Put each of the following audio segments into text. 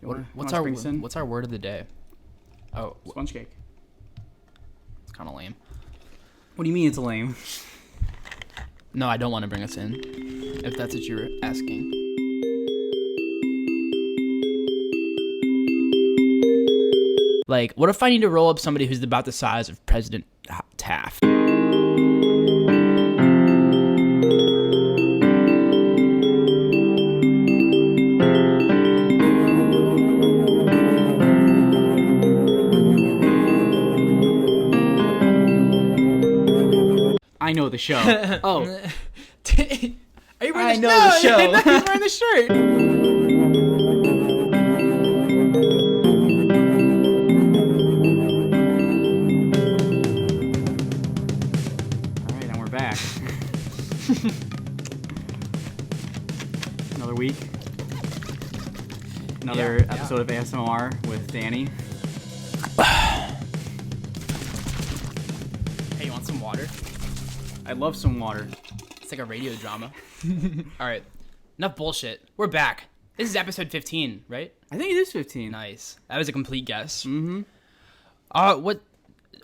Sure. What's our word of the day? Oh, Sponge cake. it's kind of lame. What do you mean it's lame? No, I don't want to bring us in, if that's what you're asking. Like, what if I need to roll up somebody who's about the size of President Taft? I know the show. Oh. Are you wearing I know the show. He's wearing the shirt. All right, and we're back. Another week. Another episode of ASMR with Danny. Hey, you want some water? I love some water. It's like a radio drama. All right. Enough bullshit. We're back. This is episode 15, right? I think it is 15. Nice. That was a complete guess. Mm-hmm. What?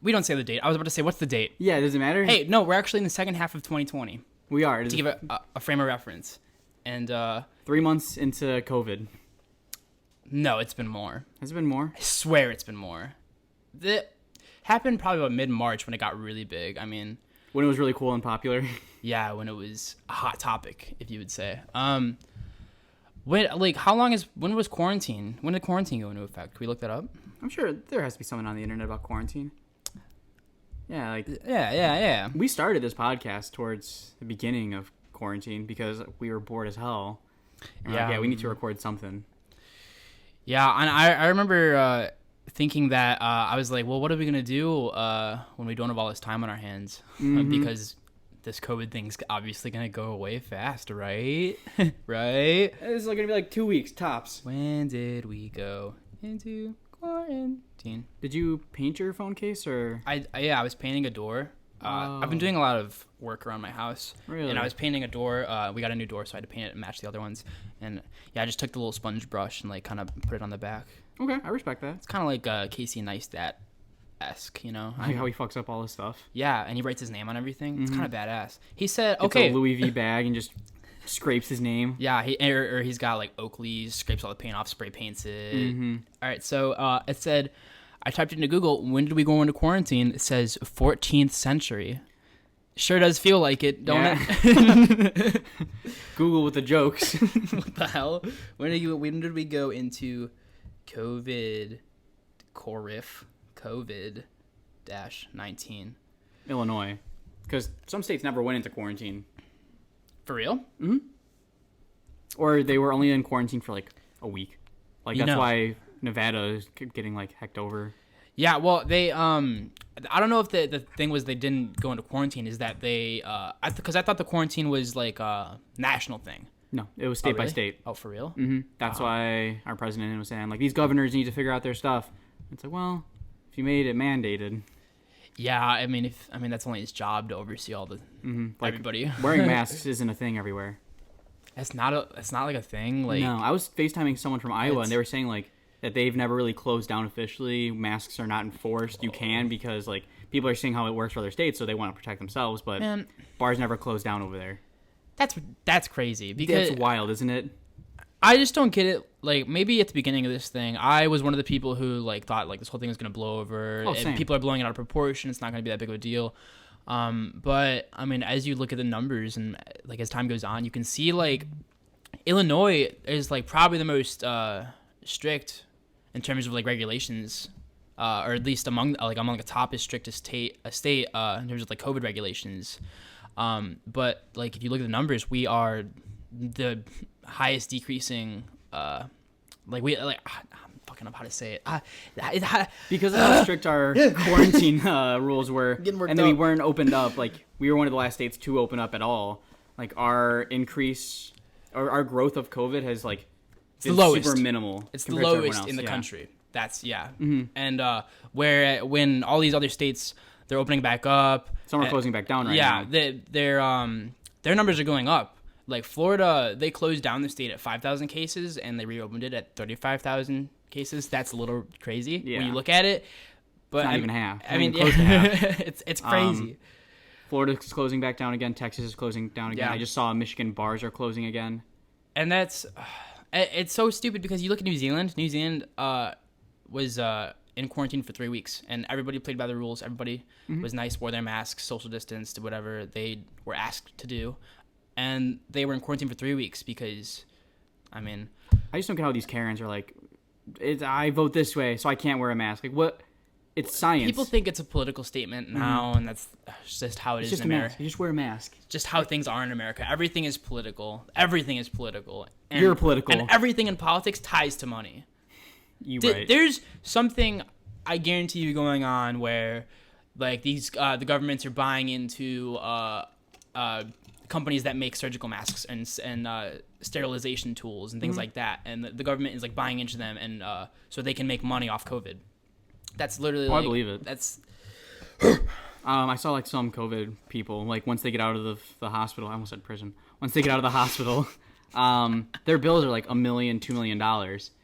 We don't say the date. I was about to say, what's the date? Yeah, does it matter? Hey, no, we're actually in the second half of 2020. We are. To give a frame of reference. And, 3 months into COVID. no, it's been more. Has it been more? I swear it's been more. That happened probably about mid-March when it got really big. I mean... When it was really cool and popular. Yeah, when it was a hot topic, if you would say. When was quarantine? When did quarantine go into effect? Can we look that up? I'm sure there has to be something on the internet about quarantine. Yeah, like... Yeah. We started this podcast towards the beginning of quarantine because we were bored as hell. And we're like, we need to record something. Yeah, and I remember thinking that I was like, well, what are we going to do when we don't have all this time on our hands? Mm-hmm. Because this COVID thing's obviously going to go away fast, right? Right? This is going to be like 2 weeks, tops. When did we go into quarantine? Did you paint your phone case or? I was painting a door. I've been doing a lot of work around my house. Really? And I was painting a door. We got a new door, so I had to paint it and match the other ones. And yeah, I just took the little sponge brush and like kind of put it on the back. Okay, I respect that. It's kind of like Casey Neistat-esque, you know? I like how he fucks up all his stuff. Yeah, and he writes his name on everything. It's kind of badass. He said, Gets okay. a Louis V bag and just scrapes his name. Yeah, he's got like Oakley's, scrapes all the paint off, spray paints it. Mm-hmm. All right, so it said, I typed into Google, when did we go into quarantine? It says 14th century. Sure does feel like it, don't it? Google with the jokes. What the hell? When did we go into COVID-19? Illinois. Because some states never went into quarantine. For real? Mm-hmm. Or they were only in quarantine for like a week. Like that's why Nevada is getting like hecked over. Yeah, well, they I don't know if the thing was they didn't go into quarantine. Is that they because I thought the quarantine was like a national thing. No, it was state by state. Oh, for real? Mm-hmm. That's why our president was saying like these governors need to figure out their stuff. It's like, well, if you made it mandated. Yeah, I mean that's only his job to oversee all the everybody. Wearing masks isn't a thing everywhere. It's not like a thing. Like no, I was FaceTiming someone from Iowa and they were saying like that they've never really closed down officially. Masks are not enforced. You can because like people are seeing how it works for other states, so they want to protect themselves. But bars never closed down over there. That's crazy because that's wild, isn't it? I just don't get it. Like maybe at the beginning of this thing, I was one of the people who like thought like this whole thing was gonna blow over. And people are blowing it out of proportion. It's not gonna be that big of a deal. But I mean, as you look at the numbers and like as time goes on, you can see like Illinois is like probably the most strict in terms of like regulations, or at least among the top as strictest state in terms of like COVID regulations. But like if you look at the numbers, we are the highest decreasing. We like I'm fucking up how to say it. Because of how strict our quarantine rules were, and then we weren't opened up. Like we were one of the last states to open up at all. Like our increase or our growth of COVID has like. It's the lowest. Super minimal. It's the lowest in the country. That's And when all these other states they're opening back up, some are closing back down right now. Yeah, their numbers are going up. Like Florida, they closed down the state at 5,000 cases and they reopened it at 35,000 cases. That's a little crazy when you look at it. But it's not even half. I mean, close to half. It's crazy. Florida's closing back down again. Texas is closing down again. Yeah. I just saw Michigan bars are closing again. And that's it's so stupid because you look at New Zealand. New Zealand was in quarantine for 3 weeks, and everybody played by the rules. Everybody was nice, wore their masks, social distanced, whatever they were asked to do. And they were in quarantine for 3 weeks because, I mean... I just don't get how these Karens are like, I vote this way, so I can't wear a mask. Like, what? It's science. People think it's a political statement now, and that's just how it is in America. You just wear a mask. Just how things are in America. Everything is political. Everything is political. And, you're political. And everything in politics ties to money. Right. There's something, I guarantee you, going on where, like, these the governments are buying into... companies that make surgical masks and sterilization tools and things like that, and the government is like buying into them, and so they can make money off COVID. That's literally. I believe it. That's. I saw like some COVID people, like once they get out of the hospital. I almost said prison. Once they get out of the hospital, their bills are like $1 million, $2 million.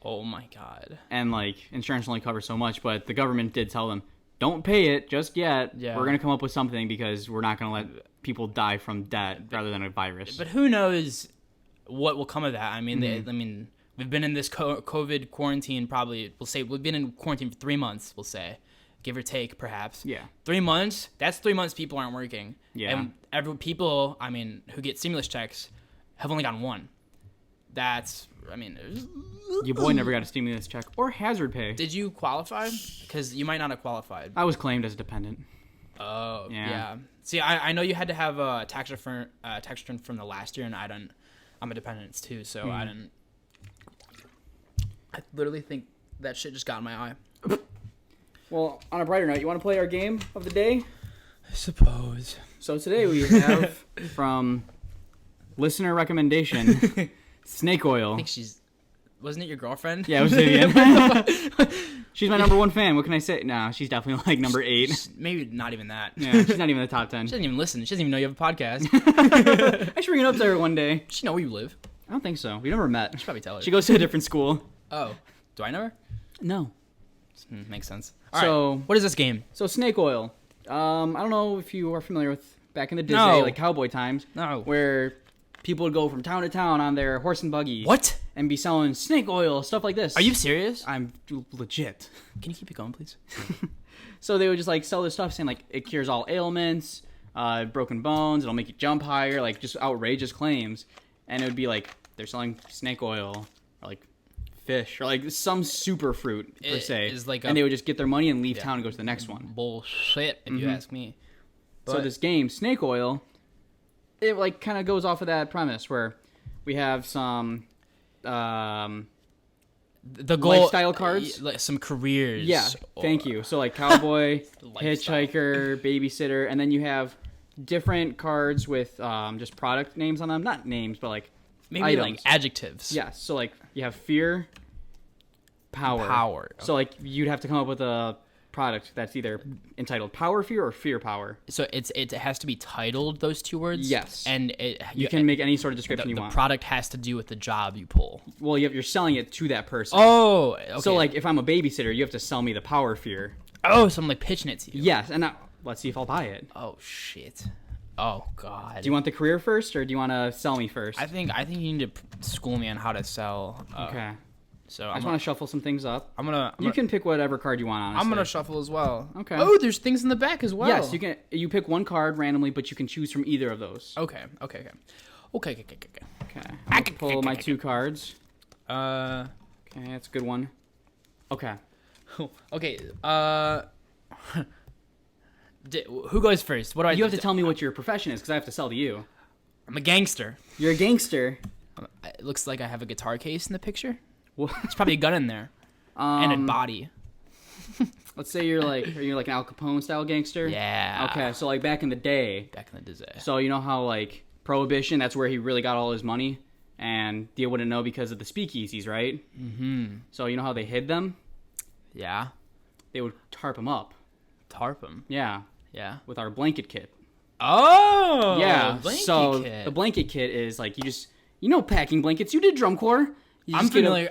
Oh my god! And like insurance only covers so much, but the government did tell them, don't pay it just yet. Yeah. We're gonna come up with something because we're not gonna let people die from debt rather than a virus. But who knows what will come of that? I mean, we've been in this COVID quarantine probably, we'll say, we've been in quarantine for 3 months, we'll say, give or take, perhaps. Yeah. 3 months, that's 3 months people aren't working. Yeah. And people, I mean, who get stimulus checks have only gotten one. That's, I mean... Your boy never got a stimulus check or hazard pay. Did you qualify? Because you might not have qualified. I was claimed as a dependent. Oh, yeah. See, I know you had to have a tax return from the last year, and I'm a dependent too, so I literally think that shit just got in my eye. Well, on a brighter note, you want to play our game of the day? I suppose. So today we have from listener recommendation, snake oil. I think wasn't it your girlfriend? Yeah, it was Vivian. She's my number one fan. What can I say? No, she's definitely like number 8. Maybe not even that. Yeah, she's not even in the top 10. She doesn't even listen. She doesn't even know you have a podcast. I should bring it up to her one day. Does she know where you live? I don't think so. We've never met. I should probably tell her. She goes to a different school. Oh. Do I know her? No. Makes sense. All right. What is this game? So snake oil. I don't know if you are familiar with back in the Disney, like cowboy times. No. Where people would go from town to town on their horse and buggy. What? And be selling snake oil, stuff like this. Are you serious? I'm legit. Can you keep it going, please? So they would just like sell this stuff saying like it cures all ailments, broken bones, it'll make you jump higher, like just outrageous claims. And it would be like they're selling snake oil or like fish or like some super fruit per se. And they would just get their money and leave town and go to the next one. Bullshit, if you ask me. But, so this game, snake oil, it like kind of goes off of that premise where we have some the goal, lifestyle cards, some careers. Yeah, thank you. So like cowboy, hitchhiker, babysitter, and then you have different cards with just product names on them. Not names, but like maybe items. Like adjectives. Yeah. So like you have fear, power. Power. So like you'd have to come up with a product that's either entitled Power Fear or Fear Power. So it has to be titled those two words? Yes. And you can make any sort of description you want. The product has to do with the job you pull. Well, you're selling it to that person. Oh, okay. So like if I'm a babysitter, you have to sell me the Power Fear. Oh, so I'm like pitching it to you. Yes, and now, let's see if I'll buy it. Oh, shit. Oh, God. Do you want the career first, or do you want to sell me first? I think you need to school me on how to sell. Okay. So I just want to shuffle some things up. You can pick whatever card you want, honestly. I'm gonna shuffle as well. Okay. Oh, there's things in the back as well. Yes, you can. You pick one card randomly, but you can choose from either of those. Okay. Okay. I'm gonna pull my 2 cards. Okay, that's a good one. Okay. Okay. Who goes first? What do I? You have to tell me what your profession is, because I have to sell to you. I'm a gangster. You're a gangster. It looks like I have a guitar case in the picture. What? There's probably a gun in there. And a body. Let's say are you like an Al Capone style gangster? Yeah. Okay, so like back in the day. So you know how like Prohibition, that's where he really got all his money, and you wouldn't know because of the speakeasies, right? Mm-hmm. So you know how they hid them? Yeah. They would tarp them up. Tarp them? Yeah. Yeah. With our blanket kit. Oh, yeah. So kit. the blanket kit is like packing blankets. You did drum corps. I'm familiar.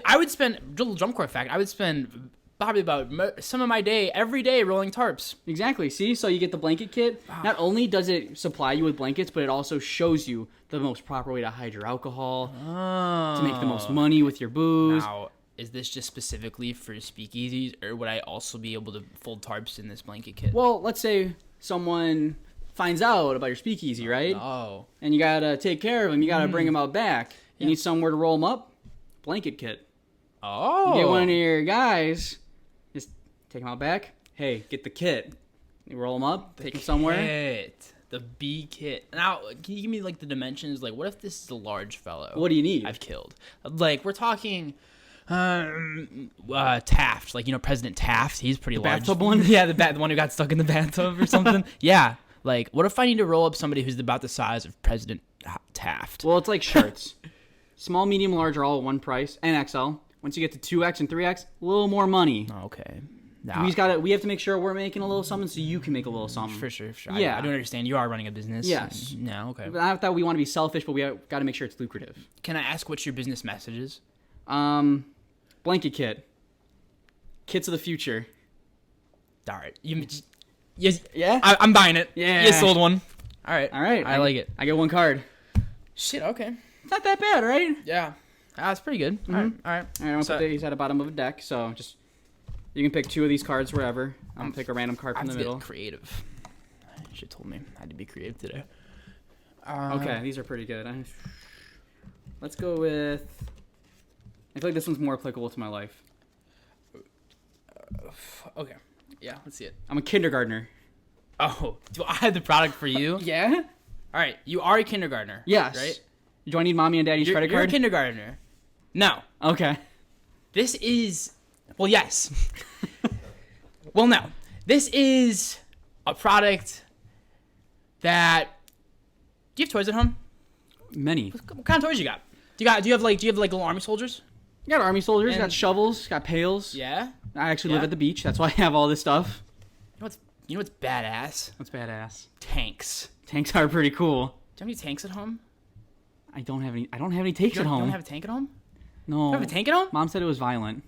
I would spend drum corps fact. I would spend probably about some of my day every day rolling tarps. Exactly. See, so you get the blanket kit. Not only does it supply you with blankets, but it also shows you the most proper way to hide your alcohol, to make the most money with your booze. Now, is this just specifically for speakeasies, or would I also be able to fold tarps in this blanket kit? Well, let's say someone finds out about your speakeasy, right? Oh. And you gotta take care of them. You gotta bring them out back. You need somewhere to roll them up. Blanket kit. Oh. You get one of your guys, just take them out back. Hey, get the kit. You roll them up, take them somewhere. The B kit. Now, can you give me like the dimensions? Like, what if this is a large fellow? What do you need? I've killed. Like, we're talking Taft. Like, President Taft. He's pretty large. Bathtub one? Yeah, the one who got stuck in the bathtub or something. Yeah. Like, what if I need to roll up somebody who's about the size of President Taft? Well, it's like shirts. Small, medium, large are all at one price, and XL. Once you get to 2X and 3X, a little more money. Okay. We have to make sure we're making a little something so you can make a little something. For sure. Yeah. I don't understand. You are running a business. Yes. No, okay. But I thought we want to be selfish, but we got to make sure it's lucrative. Can I ask what your business message is? Blanket kit. Kits of the future. All right. Yes. Yeah? I'm buying it. Yeah. You sold one. All right. I like it. I get one card. Shit, okay. It's not that bad, right? Yeah. That's pretty good. Mm-hmm. All right. All right, I'm going to put these at the bottom of a deck, so just... You can pick 2 of these cards wherever. I'm going to pick a random card from the middle. Creative. You should have told me I had to be creative today. Okay, these are pretty good. Let's go with... I feel like this one's more applicable to my life. Okay. Yeah, let's see it. I'm a kindergartner. Oh, do I have the product for you? Yeah? All right, you are a kindergartner. Yes. Right? Do I need mommy and daddy's credit card? You're a kindergartner. No. Okay. This is... Well, yes. Well, no. This is a product that... Do you have toys at home? Many. What kind of toys you got? Do you have little army soldiers? You got army soldiers, got shovels, got pails. Yeah? I actually live at the beach. That's why I have all this stuff. You know what's badass? What's badass? Tanks. Tanks are pretty cool. Do you have any tanks at home? I don't have any tanks at home. You don't have a tank at home? No. You have a tank at home? Mom said it was violent.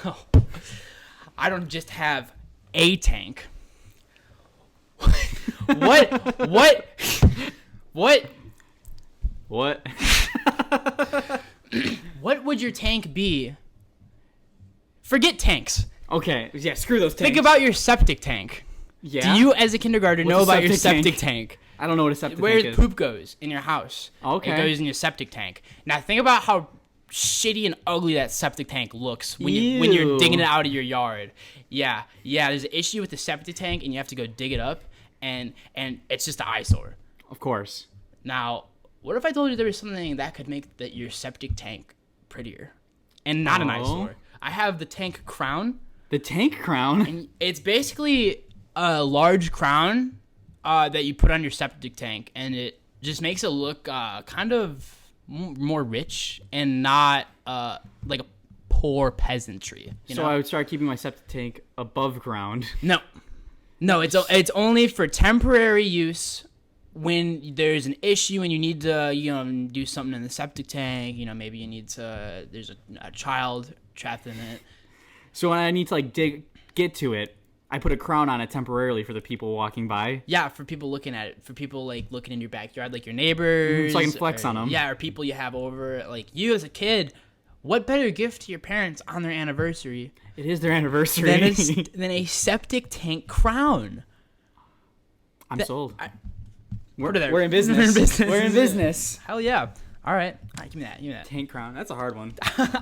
Oh. I don't just have a tank. What? What would your tank be? Forget tanks. Okay, yeah, screw those tanks. Think about your septic tank. Yeah? Do you, as a kindergartner, know about your septic tank? I don't know what a septic Where tank the is. poop goes in your house. Okay. It goes in your septic tank. Now think about how shitty and ugly that septic tank looks when you're digging it out of your yard. Yeah. There's an issue with the septic tank, and you have to go dig it up, and it's just an eyesore. Of course. Now, what if I told you there was something that could make your septic tank prettier, and not an eyesore? I have the tank crown. The tank crown? And it's basically a large crown that you put on your septic tank, and it just makes it look kind of more rich and not like a poor peasantry. So I would start keeping my septic tank above ground. No, it's only for temporary use when there's an issue and you need to do something in the septic tank. Maybe you need to. There's a child trapped in it. So when I need to get to it, I put a crown on it temporarily for the people walking by. Yeah, for people looking at it, for people looking in your backyard, like your neighbors. So I can flex on them. Yeah, or people you have over. Like you as a kid, what better gift to your parents on their anniversary? It is their anniversary. Than a septic tank crown. I'm sold. We're in business. We're in business. Hell yeah. All right, give me that. Tank crown. That's a hard one.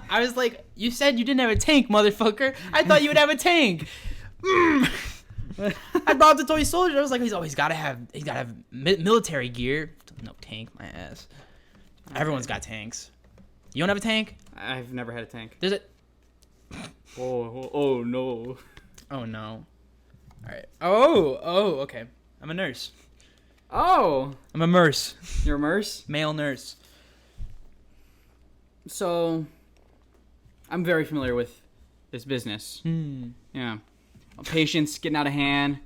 I was like, you said you didn't have a tank, motherfucker. I thought you would have a tank. I brought up the toy soldier. I was like, he's got to have military gear. No tank, my ass. Everyone's got tanks. You don't have a tank? I've never had a tank. Does it? Oh no. Oh no. All right. Oh, okay. I'm a nurse. Oh. I'm a nurse. You're a nurse? Male nurse. So, I'm very familiar with this business. Yeah. Patients getting out of hand.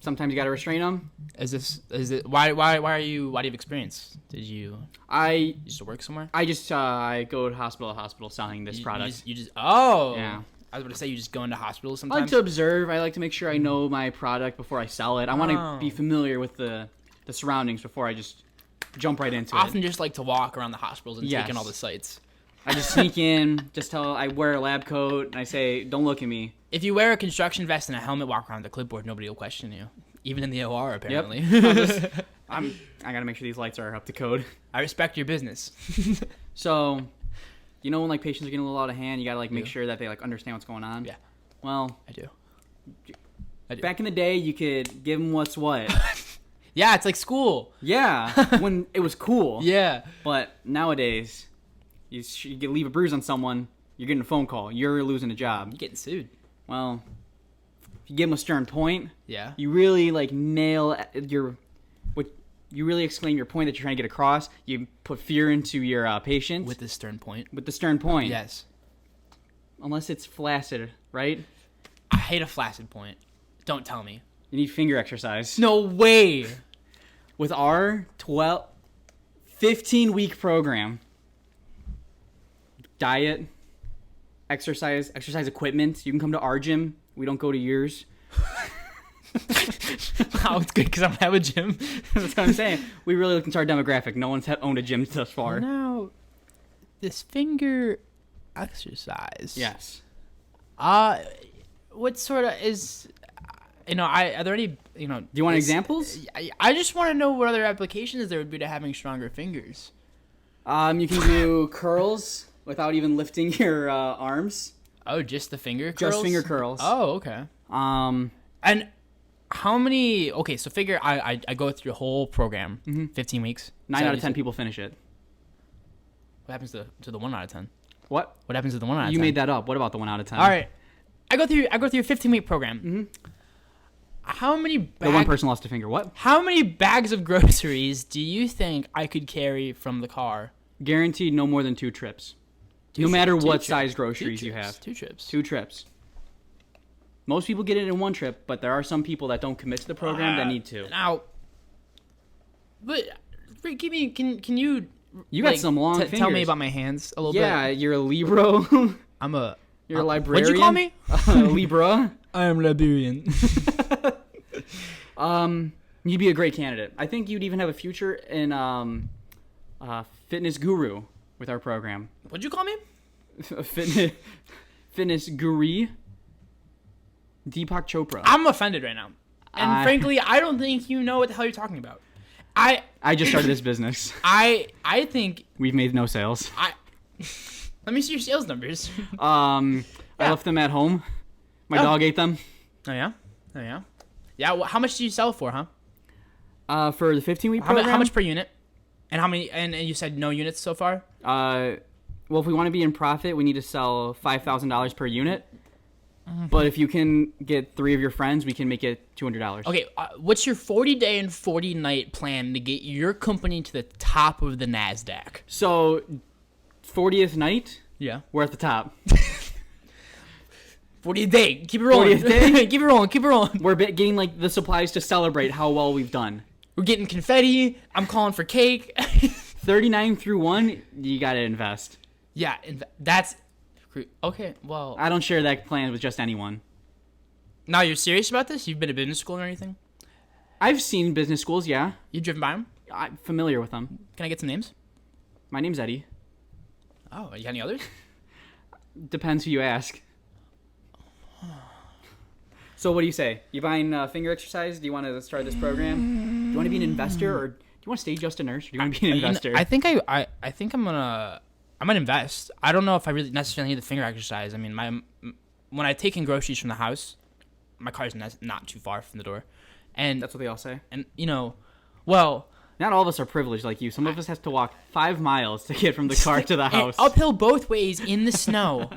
Sometimes you got to restrain them. Is it why do you have experience? Did you used to work somewhere? I go to hospital selling this product. You just oh yeah. I was about to say you just go into hospitals I sometimes. like to observe. I like to make sure I know my product before I sell it. I want to be familiar with the surroundings before I just jump right into it. I often just like to walk around the hospitals and take in all the sights. I just sneak in, I wear a lab coat, and I say, don't look at me. If you wear a construction vest and a helmet, walk around with a clipboard, nobody will question you. Even in the OR, apparently. Yep. I gotta make sure these lights are up to code. I respect your business. So, you know when like patients are getting a little out of hand, you gotta like make sure that they like understand what's going on? Yeah. Well, I do. Back in the day, you could give them what's what. Yeah, it's like school. Yeah, when it was cool. Yeah. But nowadays, you leave a bruise on someone, you're getting a phone call, you're losing a job. You're getting sued. Well, if you give them a stern point, yeah, you really like nail you really explain your point that you're trying to get across. You put fear into your patient with the stern point. With the stern point, yes. Unless it's flaccid, right? I hate a flaccid point. Don't tell me. You need finger exercise. No way. With our 15-week program, diet, exercise equipment. You can come to our gym. We don't go to yours. Wow, it's good because I don't have a gym. That's what I'm saying. We really look into our demographic. No one's owned a gym thus far. Now, this finger exercise. Yes. What sort of is... are there any, Do you want examples? I just want to know what other applications there would be to having stronger fingers. You can do curls without even lifting your arms. Oh, just the finger curls? Just finger curls. Oh, okay. And how many... Okay, so figure I go through a whole program, 15 weeks. 9 out of 10 people finish it. What happens to the 1 out of 10? What? What happens to the 1 out of 10? You made that up. What about the 1 out of 10? All right. I go through a 15-week program. Mm-hmm. How many the one person lost a finger. What? How many bags of groceries do you think I could carry from the car? Guaranteed no more than 2 trips. No matter what size groceries you have. 2 trips. 2 trips. Most people get it in 1 trip, but there are some people that don't commit to the program that need to. Now, but give me, can you... You got some long fingers. Tell me about my hands a little bit. Yeah, you're a Libro. You're a librarian. What'd you call me? Libra. I am librarian. You'd be a great candidate. I think you'd even have a future in fitness guru with our program. What'd you call me? Fitness guru. Deepak Chopra. I'm offended right now. And frankly, I don't think you know what the hell you're talking about. I just started this business. I think... We've made no sales. Let me see your sales numbers. I left them at home. My dog ate them. Oh, yeah? Oh, yeah? Yeah, well, how much do you sell for, huh? For the 15-week program? How much per unit? And how many? And you said no units so far? Well, if we want to be in profit, we need to sell $5,000 per unit. But if you can get 3 of your friends, we can make it $200. Okay, what's your 40-day and 40-night plan to get your company to the top of the NASDAQ? So, 40th night, yeah, we're at the top. 40th day, keep it rolling. 40th day? Keep it rolling. We're getting like the supplies to celebrate how well we've done. We're getting confetti. I'm calling for cake. 39 through 1, you gotta invest. Yeah, that's... Okay, well... I don't share that plan with just anyone. Now, you're serious about this? You've been to business school or anything? I've seen business schools, yeah. You driven by them? I'm familiar with them. Can I get some names? My name's Eddie. Oh, you got any others? Depends who you ask. So what do you say? You buying finger exercise? Do you want to start this program? Do you want to be an investor, or do you want to stay just a nurse, or do you want to be an investor? I think I'm gonna invest. I don't know if I really necessarily need the finger exercise. I mean, when I take in groceries from the house, my car's not too far from the door, and that's what they all say. And well, not all of us are privileged like you. Some of us have to walk 5 miles to get from the car to the house. Uphill both ways in the snow.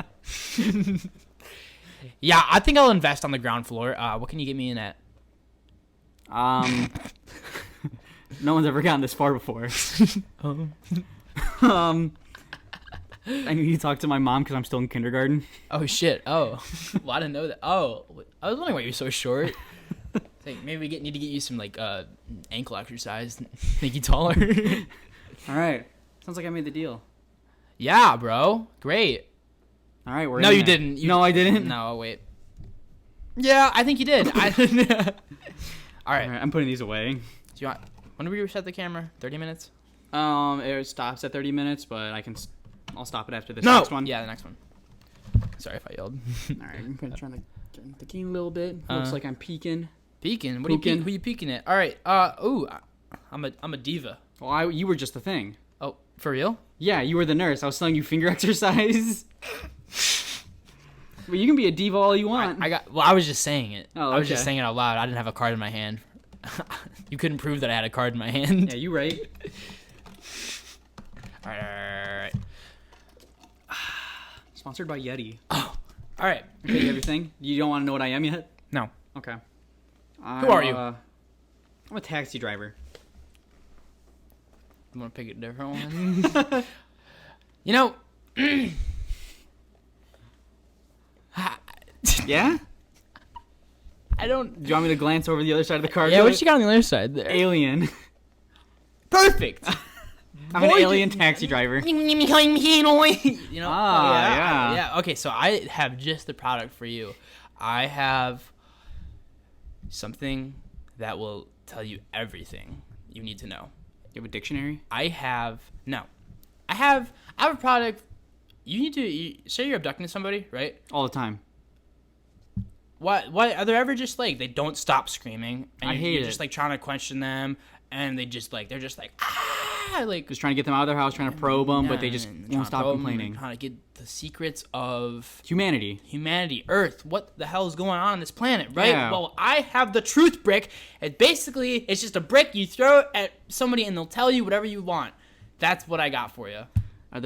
Yeah, I think I'll invest on the ground floor. What can you get me in at? No one's ever gotten this far before. I need to talk to my mom because I'm still in kindergarten. Oh, shit. Oh. Well, I didn't know that. Oh. I was wondering why you're so short. Think maybe we need to get you some like ankle exercise, make you taller. All right. Sounds like I made the deal. Yeah, bro. Great. All right. No, you didn't. No, I didn't. No, wait. Yeah, I think you did. All right. All right. I'm putting these away. Do you want? When do we reset the camera? 30 minutes. It stops at 30 minutes, but I'll stop it after this next one. Yeah, the next one. Sorry if I yelled. All right. I'm gonna try to get into the game a little bit. Looks like I'm peeking. Peeking? What are you who are you peeking at? All right. I'm a diva. Well, you were just the thing. Oh, for real? Yeah, you were the nurse. I was telling you finger exercise. Well, you can be a diva all you want. I was just saying it. Oh, okay. I was just saying it out loud. I didn't have a card in my hand. You couldn't prove that I had a card in my hand. Yeah, you right. All right. Sponsored by Yeti. Oh, all right. Okay, you have your thing? You don't want to know what I am yet? No. Okay. Who are you? I'm a taxi driver. I'm going to pick a different one. You know. Yeah? I don't. Do you want me to glance over the other side of the card? Yeah, what you got on the other side there? Alien. Perfect. I'm an alien taxi driver. You know? Yeah. Okay, so I have just the product for you. I have something that will tell you everything you need to know. You have a dictionary? I have a product. Say you're abducting somebody, right? All the time. What are they ever just like they don't stop screaming and I hate you're it. just like trying to question them and they're just like like just trying to get them out of their house, trying to probe them, but they just won't stop complaining. Trying to get the secrets of humanity, Earth. What the hell is going on this planet, right? Yeah. Well, I have the truth brick. It's just a brick you throw at somebody and they'll tell you whatever you want. That's what I got for you.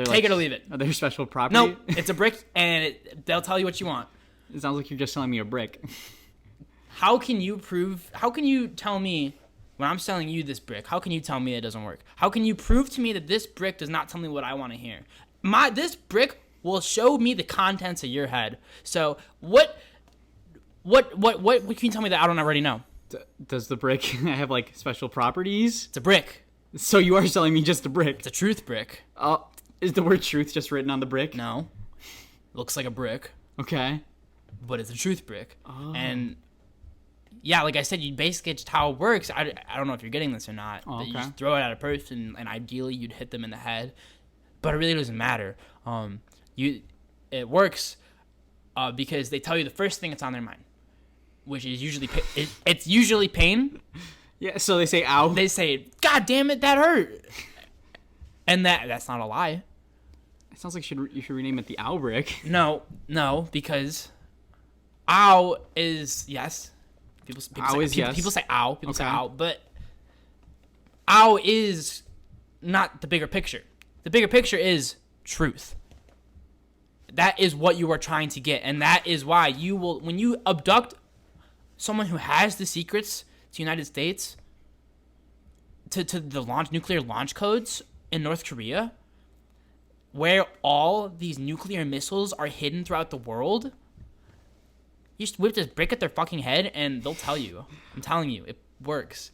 Take it or leave it. Are there special property? No, it's a brick and they'll tell you what you want. It sounds like you're just selling me a brick. How can you tell me when I'm selling you this brick? How can you tell me it doesn't work? How can you prove to me that this brick does not tell me what I want to hear? This brick will show me the contents of your head. So what can you tell me that I don't already know? Does the brick have like special properties? It's a brick. So you are selling me just a brick? It's a truth brick. Is the word truth just written on the brick? No. Looks like a brick. Okay. But it's a truth brick. Oh. And yeah, like I said, it's just how it works. I don't know if you're getting this or not. Oh, okay. You just throw it at a person, and ideally you'd hit them in the head. But it really doesn't matter. It works because they tell you the first thing that's on their mind, which is usually it's usually pain. Yeah. So they say, "Ow." They say, "God damn it, that hurt," and that's not a lie. It sounds like you should rename it the Ow Brick. No, because ow is yes. People say ow. People say ow, but ow is not the bigger picture. The bigger picture is truth. That is what you are trying to get, and that is why you will, when you abduct someone who has the secrets to the United States, to the nuclear launch codes in North Korea, where all these nuclear missiles are hidden throughout the world. You just whip this brick at their fucking head, and they'll tell you. I'm telling you, it works.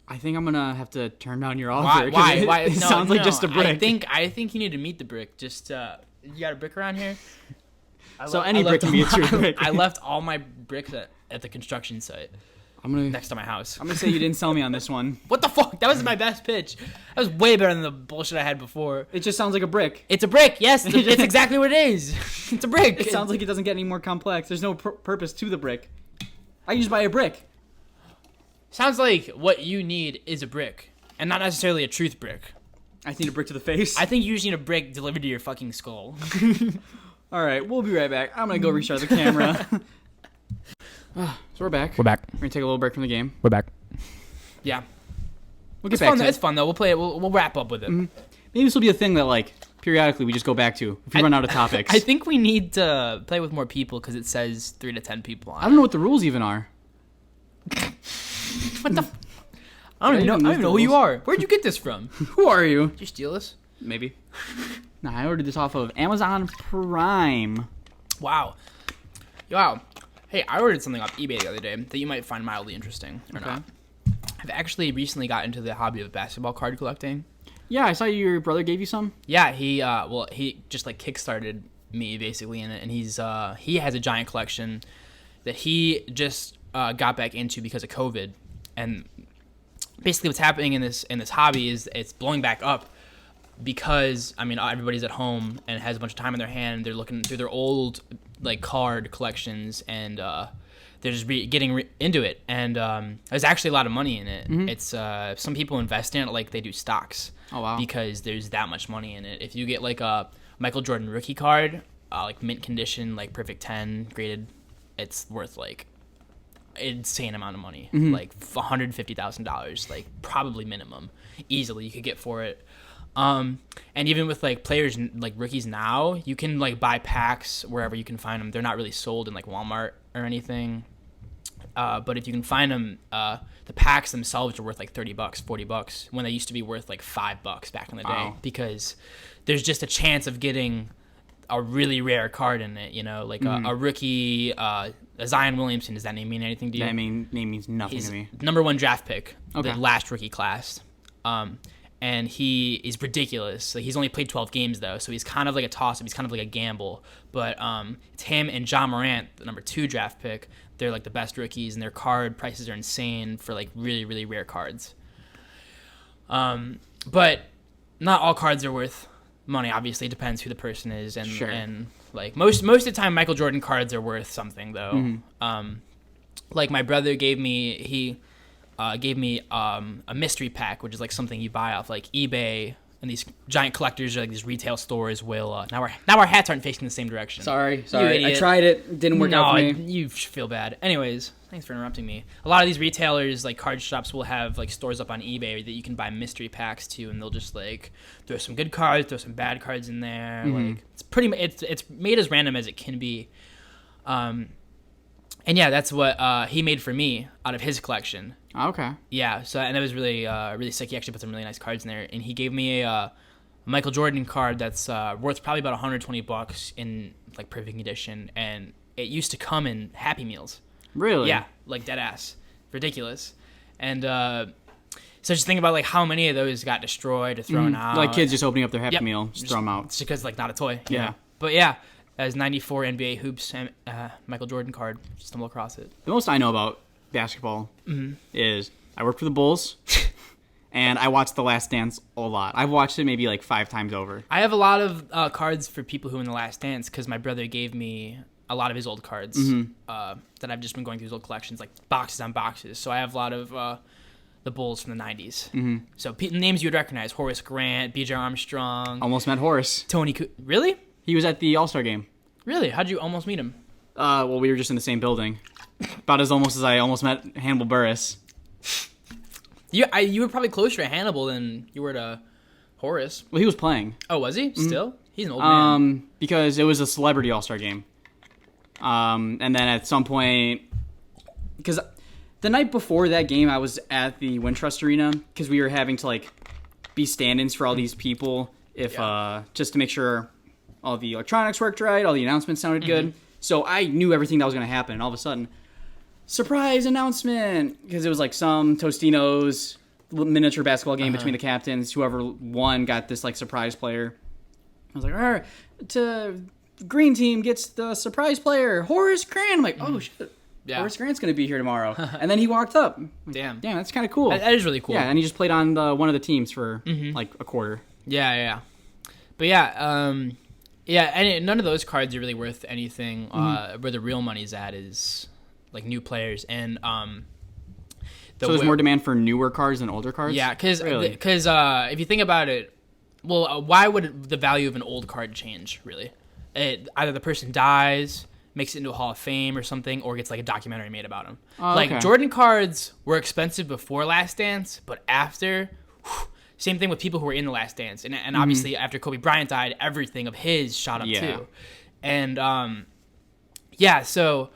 I think I'm gonna have to turn down your offer. Why? It sounds like just a brick. I think you need to meet the brick. Just you got a brick around here? Any brick can be a true brick. I left all my bricks at the construction site. Next to my house. I'm gonna say you didn't sell me on this one. What the fuck? That was my best pitch. That was way better than the bullshit I had before. It just sounds like a brick. It's a brick. Yes, it's exactly what it is. It's a brick. It sounds like it doesn't get any more complex. There's no purpose to the brick. I can just buy a brick. Sounds like what you need is a brick, and not necessarily a truth brick. I just need a brick to the face. I think you just need a brick delivered to your fucking skull. All right, we'll be right back. I'm gonna go restart the camera. So we're back. We're back. We're gonna take a little break from the game. We're back. Yeah. We'll get back to it. It's fun though. We'll play it. We'll wrap up with it. Mm-hmm. Maybe this will be a thing that like periodically we just go back to if we run out of topics. I think we need to play with more people because it says 3 to 10 people on. I don't know what the rules even are. What the? I don't even know who you are. Where'd you get this from? Who are you? Did you steal this? Maybe. No, I ordered this off of Amazon Prime. Wow. Hey, I ordered something off eBay the other day that you might find mildly interesting or not. I've actually recently got into the hobby of basketball card collecting. Yeah, I saw your brother gave you some. Yeah, he just like kickstarted me basically in it, and he has a giant collection that he just got back into because of COVID. And basically what's happening in this hobby is it's blowing back up because, I mean, everybody's at home and has a bunch of time in their hand. They're looking through their old like card collections, and they're just getting into it. And there's actually a lot of money in it. Mm-hmm. It's some people invest in it like they do stocks. Oh, wow. Because there's that much money in it. If you get like a Michael Jordan rookie card, like mint condition, like perfect 10 graded, it's worth like insane amount of money, like $150,000, like probably minimum, easily you could get for it. And even with like players like rookies now, you can like buy packs wherever you can find them. They're not really sold in like Walmart or anything. But if you can find them, the packs themselves are worth like $30, $40 when they used to be worth like $5 back in the day, because there's just a chance of getting a really rare card in it, you know, like a rookie, Zion Williamson. Does that name mean anything to you? That name means nothing to me. Number 1 draft pick, the last rookie class. And he is ridiculous. Like, he's only played 12 games, though, so he's kind of like a toss-up. He's kind of like a gamble. But it's him and John Morant, the number 2 draft pick. They're like the best rookies, and their card prices are insane for like really, really rare cards. But not all cards are worth money. Obviously, it depends who the person is, and and like most of the time, Michael Jordan cards are worth something, though. Like my brother gave me, a mystery pack, which is like something you buy off like eBay, and these giant collectors or like these retail stores will. Now our hats aren't facing the same direction. Sorry. I tried it. Didn't work out for me. You feel bad. Anyways, thanks for interrupting me. A lot of these retailers, like card shops, will have like stores up on eBay that you can buy mystery packs to, and they'll just like throw some good cards, throw some bad cards in there. Like it's made as random as it can be. And yeah, that's what he made for me out of his collection. Okay. Yeah, so and it was really really sick. He actually put some really nice cards in there, and he gave me a Michael Jordan card that's worth probably about $120 in like perfect condition, and it used to come in Happy Meals. Really? Yeah, like dead ass, ridiculous. And so just think about like how many of those got destroyed or thrown out. Like kids just opening up their Happy Meal, just throw them out. It's because like not a toy. Yeah. But yeah. As 94 NBA hoops Michael Jordan card, stumbled across it. The most I know about basketball is I work for the Bulls, and I watch The Last Dance a lot. I've watched it maybe like 5 times over. I have a lot of cards for people who in The Last Dance because my brother gave me a lot of his old cards that I've just been going through his old collections, like boxes on boxes. So I have a lot of the Bulls from the 90s. So names you would recognize: Horace Grant, B.J. Armstrong. Almost met Horace. Really? He was at the All-Star game. Really? How'd you almost meet him? Well, we were just in the same building. About as almost as I almost met Hannibal Buress. You were probably closer to Hannibal than you were to Horace. Well, he was playing. Oh, was he? Still? He's an old man. Because it was a celebrity All-Star game. And then at some point... Because the night before that game, I was at the Wintrust Arena because we were having to, like, be stand-ins for all these people just to make sure all the electronics worked right, all the announcements sounded good. So I knew everything that was going to happen, and all of a sudden, surprise announcement! Because it was like some Tostinos miniature basketball game between the captains. Whoever won got this like surprise player. I was like, all right, to green team gets the surprise player, Horace Grant. I'm like, oh shit. Yeah. Horace Grant's going to be here tomorrow. And then he walked up. Damn, that's kind of cool. That is really cool. Yeah, and he just played on one of the teams for like a quarter. Yeah. But yeah, and none of those cards are really worth anything. Where the real money's at is like new players, and so there's more demand for newer cards than older cards. Yeah, because if you think about it, well, why would the value of an old card change? Really, either the person dies, makes it into a Hall of Fame or something, or gets like a documentary made about him. Like Jordan cards were expensive before Last Dance, but after. Same thing with people who were in The Last Dance. And obviously, after Kobe Bryant died, everything of his shot up, too. And, so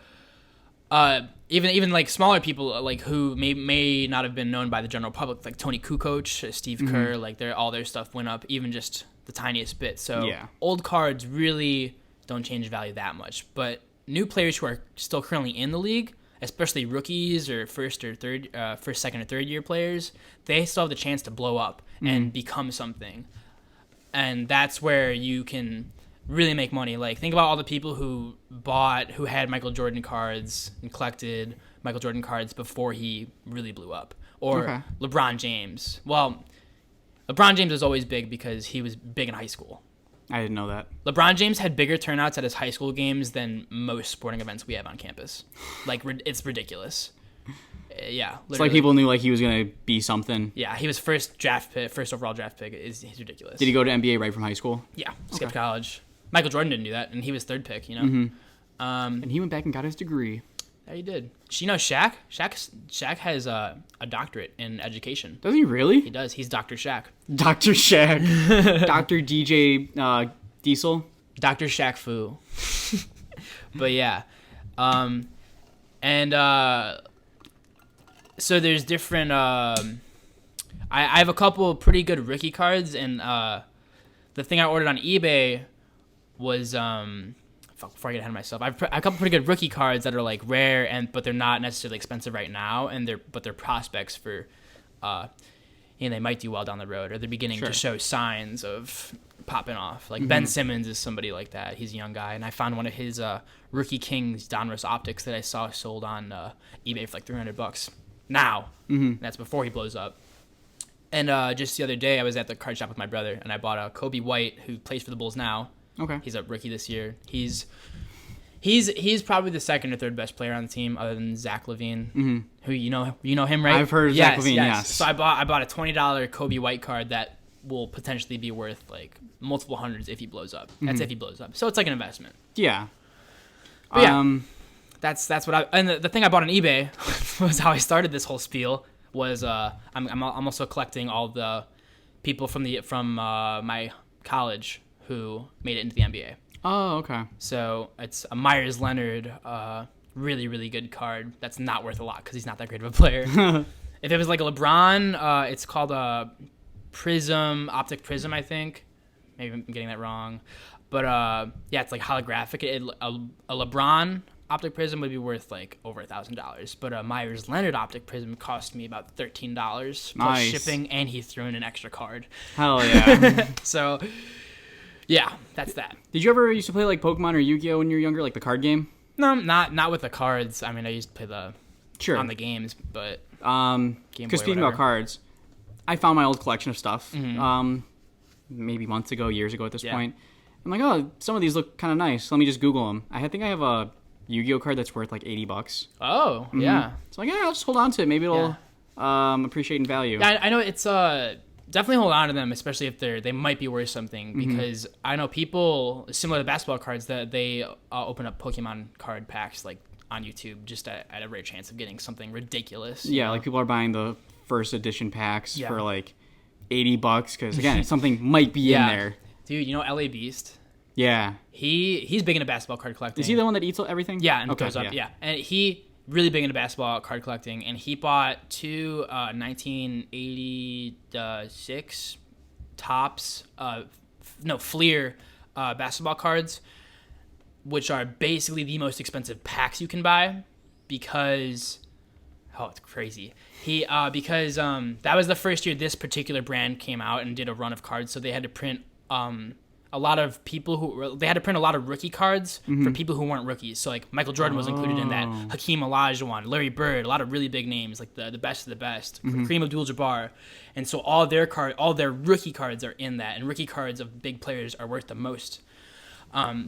even like smaller people like who may not have been known by the general public, like Tony Kukoc, Steve Kerr, like all their stuff went up even just the tiniest bit. So old cards really don't change value that much. But new players who are still currently in the league, especially rookies or first, second, or third year players, they still have the chance to blow up and become something. And that's where you can really make money. Like, think about all the people who had Michael Jordan cards and collected Michael Jordan cards before he really blew up. Or LeBron James. Well, LeBron James was always big because he was big in high school. I didn't know that. LeBron James had bigger turnouts at his high school games than most sporting events we have on campus. Like, it's ridiculous. Yeah, literally. It's like people knew like he was gonna be something. Yeah, he was first overall draft pick. He's ridiculous. Did he go to NBA right from high school? Yeah, skipped college. Michael Jordan didn't do that, and he was third pick. And he went back and got his degree. Yeah, he did. Shaq? Shaq has a doctorate in education. Does he really? He does. He's Dr. Shaq. Dr. Shaq. Dr. DJ Diesel. Dr. Shaq Fu. But yeah. So there's different... I have a couple pretty good rookie cards, and the thing I ordered on eBay was... before I get ahead of myself, I have a couple pretty good rookie cards that are like rare, but they're not necessarily expensive right now, and they're prospects for, they might do well down the road, or they're beginning to show signs of popping off. Like Ben Simmons is somebody like that. He's a young guy, and I found one of his Rookie Kings Donruss Optics that I saw sold on eBay for like $300 now. That's before he blows up. And just the other day, I was at the card shop with my brother, and I bought a Kobe White, who plays for the Bulls now. Okay. He's a rookie this year. He's probably the second or third best player on the team, other than Zach LaVine, who you know him, right? I've heard of Zach LaVine. Yes. So I bought a $20 Kobe White card that will potentially be worth like multiple hundreds if he blows up. That's if he blows up. So it's like an investment. Yeah. But yeah. That's what I, and the thing I bought on eBay was how I started this whole spiel. Was I'm also collecting all the people from my college who made it into the NBA. Oh, okay. So it's a Myers Leonard, really, really good card. That's not worth a lot because he's not that great of a player. If it was like a LeBron, it's called a Optic Prism, I think. Maybe I'm getting that wrong. But yeah, it's like holographic. A LeBron Optic Prism would be worth like over $1,000. But a Myers Leonard Optic Prism cost me about $13 plus shipping, and he threw in an extra card. Hell yeah. So... yeah, that's that. Did you ever used to play like Pokemon or Yu-Gi-Oh when you were younger, like the card game? No, not with the cards. I mean, I used to play on the games, but because speaking about cards, I found my old collection of stuff. Maybe months ago, years ago at this point. I'm like, oh, some of these look kind of nice. Let me just Google them. I think I have a Yu-Gi-Oh card that's worth like $80. Oh, yeah. So like, yeah, I'll just hold on to it. Maybe it'll appreciate in value. Yeah, I know it's definitely hold on to them, especially if they might be worth something, because I know people similar to basketball cards that they open up Pokemon card packs like on YouTube just at a rare chance of getting something ridiculous. Yeah, like people are buying the first edition packs for like $80 because again, something might be in there. Dude, you know LA Beast? Yeah. He's big into basketball card collecting. Is he the one that eats everything? Yeah, and goes up. Yeah, and he really big into basketball card collecting, and he bought two 1986 Topps Fleer basketball cards, which are basically the most expensive packs you can buy because it's crazy. Because that was the first year this particular brand came out and did a run of cards, so they had to print a lot of rookie cards for people who weren't rookies. So like Michael Jordan was included in that, Hakeem Olajuwon, Larry Bird, a lot of really big names, like the best of the best, Kareem Abdul-Jabbar. And so all their rookie cards are in that, and rookie cards of big players are worth the most.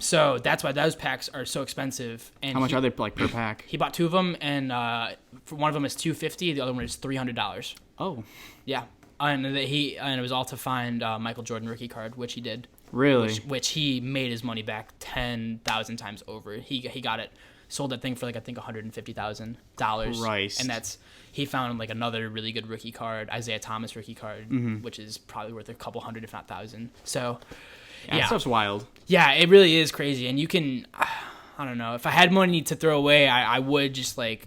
So that's why those packs are so expensive. And how much are they like per pack? He bought two of them, and for one of them is $250, the other one is $300. Oh, yeah, and it was all to find Michael Jordan rookie card, which he did. Really? Which he made his money back 10,000 times over. He got it, sold that thing for like I think $150,000. Christ. And he found like another really good rookie card, Isaiah Thomas rookie card, which is probably worth a couple hundred if not thousand. So yeah, that stuff's wild. Yeah, it really is crazy. And you can, I don't know, if I had money to throw away, I would just like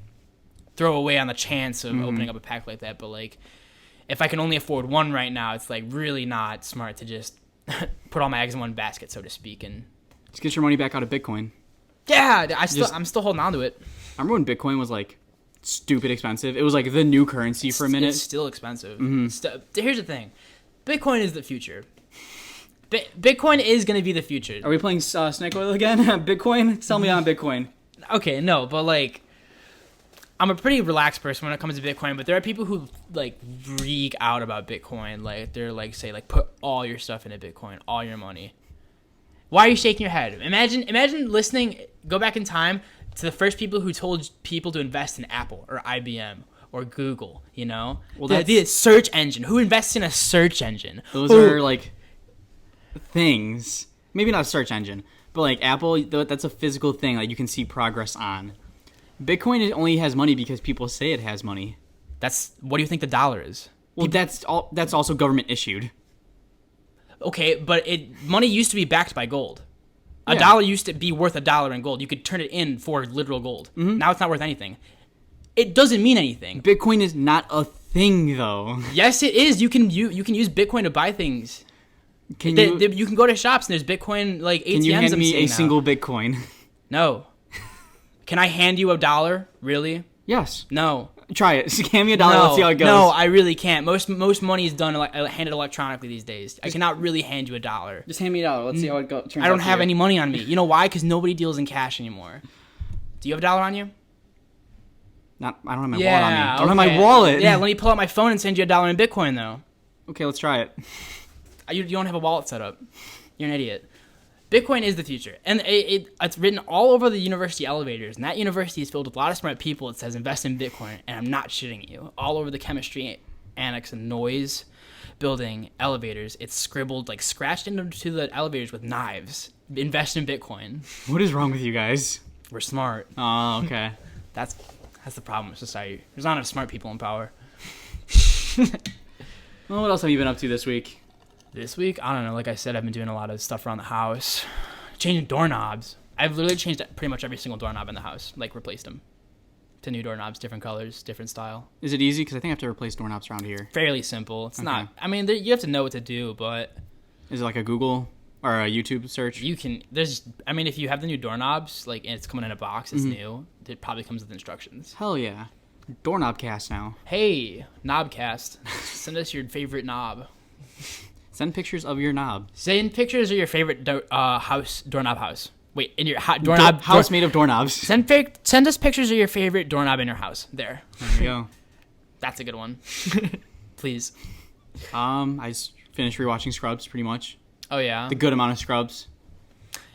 throw away on the chance of opening up a pack like that. But like, if I can only afford one right now, it's like really not smart to just put all my eggs in one basket, so to speak, and just get your money back out of Bitcoin. Yeah, I'm still holding on to it. I remember when Bitcoin was like stupid expensive. It was like the new currency for a minute. It's still expensive. Here's the thing. Bitcoin is the future. Bitcoin is going to be the future. Are we playing Snake Oil again? Bitcoin? Sell me on Bitcoin. Okay, no, but like, I'm a pretty relaxed person when it comes to Bitcoin, but there are people who like freak out about Bitcoin. Like they're like, say like, put all your stuff into Bitcoin, all your money. Why are you shaking your head? Imagine listening, go back in time to the first people who told people to invest in Apple or IBM or Google, you know? Well, the search engine. Who invests in a search engine? Those are like things. Maybe not a search engine, but like Apple, that's a physical thing. Like you can see progress on. Bitcoin only has money because people say it has money. What do you think the dollar is? Well, that's also government issued. Okay, but money used to be backed by gold. A dollar used to be worth $1 in gold. You could turn it in for literal gold. Mm-hmm. Now it's not worth anything. It doesn't mean anything. Bitcoin is not a thing, though. Yes, it is. You can use Bitcoin to buy things. You can go to shops and there's Bitcoin like ATMs. Can you hand me a single Bitcoin? No. Can I hand you $1? Really? Yes. No. Try it. Hand me $1. Let's see how it goes. No, I really can't. Most money is done handed electronically these days. I cannot really hand you $1. Just hand me $1. Let's see how it goes. I don't have any money on me. You know why? Because nobody deals in cash anymore. Do you have $1 on you? I don't have my wallet on me. I don't have my wallet. Yeah, let me pull out my phone and send you $1 in Bitcoin, though. Okay, let's try it. You don't have a wallet set up. You're an idiot. Bitcoin is the future. And it's written all over the university elevators. And that university is filled with a lot of smart people. It says invest in Bitcoin. And I'm not shitting you. All over the chemistry annex and noise building elevators, it's scribbled, like scratched into the elevators with knives. Invest in Bitcoin. What is wrong with you guys? We're smart. Oh, okay. That's the problem with society. There's not enough smart people in power. Well, what else have you been up to this week? This week, I don't know. Like I said, I've been doing a lot of stuff around the house. Changing doorknobs. I've literally changed pretty much every single doorknob in the house. Like, replaced them to new doorknobs, different colors, different style. Is it easy? Because I think I have to replace doorknobs around here. Fairly simple. It's not... I mean, you have to know what to do, but... Is it like a Google or a YouTube search? You can... I mean, if you have the new doorknobs, like, and it's coming in a box, it's new, it probably comes with instructions. Hell yeah. Doorknob cast now. Hey, knobcast. Send us your favorite knob. Send pictures of your knob. Send pictures of your favorite doorknob house. Wait, in your doorknob house made of doorknobs. Send us pictures of your favorite doorknob in your house. There you go. That's a good one. Please. I just finished rewatching Scrubs pretty much. Oh yeah. The good amount of Scrubs.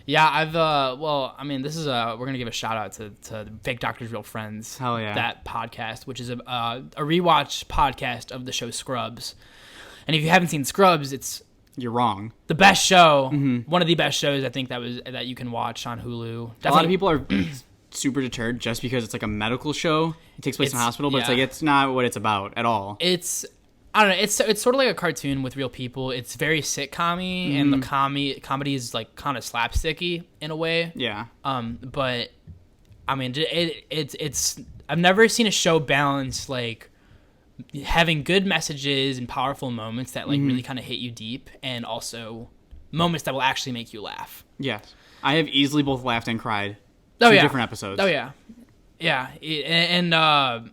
Yeah, I've I mean, this is we're gonna give a shout out to Fake Doctors Real Friends. Hell yeah. That podcast, which is a rewatch podcast of the show Scrubs. And if you haven't seen Scrubs, you're wrong. The best show, one of the best shows I think that you can watch on Hulu. Definitely. A lot of people are super deterred just because it's like a medical show. It takes place in a hospital, but it's like it's not what it's about at all. I don't know. It's sort of like a cartoon with real people. It's very sitcom-y, and the comedy is like kind of slapsticky in a way. Yeah. But I mean, it's I've never seen a show balance like having good messages and powerful moments that like really kind of hit you deep, and also moments that will actually make you laugh. Yes, I have easily both laughed and cried. Two different episodes. Oh yeah, yeah, and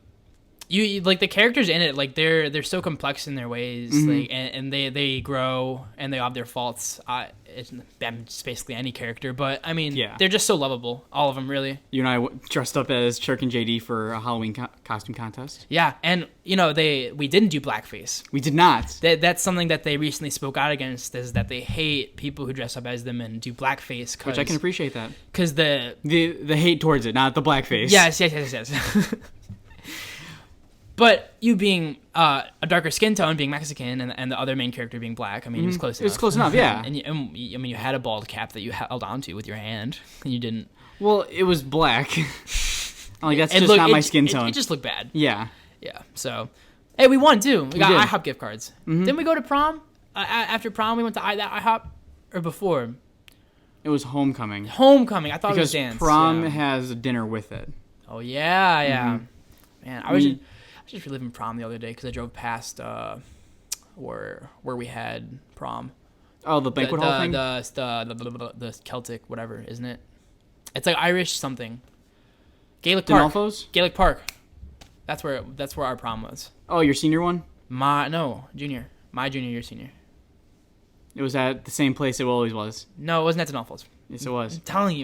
you like the characters in it, like they're so complex in their ways, like and they grow and they have their faults. It's basically any character, but I mean, they're just so lovable, all of them, really. You and I dressed up as Chuck and JD for a Halloween costume contest. Yeah, and you know we didn't do blackface. We did not. That's something that they recently spoke out against, is that they hate people who dress up as them and do blackface. Which I can appreciate that. Because the hate towards it, not the blackface. Yes. But you being a darker skin tone, being Mexican, and the other main character being black, I mean, it was close enough. It was close enough, yeah. And I mean, you had a bald cap that you held onto with your hand, and you didn't. Well, it was black. Like, that's just not my skin tone. It just looked bad. Yeah. Yeah, so... Hey, we won, too. We got did. IHOP gift cards. Didn't we go to prom? After prom, we went to that IHOP? Or before? It was homecoming. Homecoming. I thought it was dance. Because prom has a dinner with it. Oh, yeah. Man, I was just reliving prom the other day because I drove past where we had prom. Oh, the banquet hall thing? The Celtic whatever, isn't it? It's like Irish something. Gaelic Park. Denolfo's? Gaelic Park. That's where our prom was. Oh, your senior one? Junior. My junior year, senior. It was at the same place it always was. No, it wasn't at Denolfo's. Yes, it was.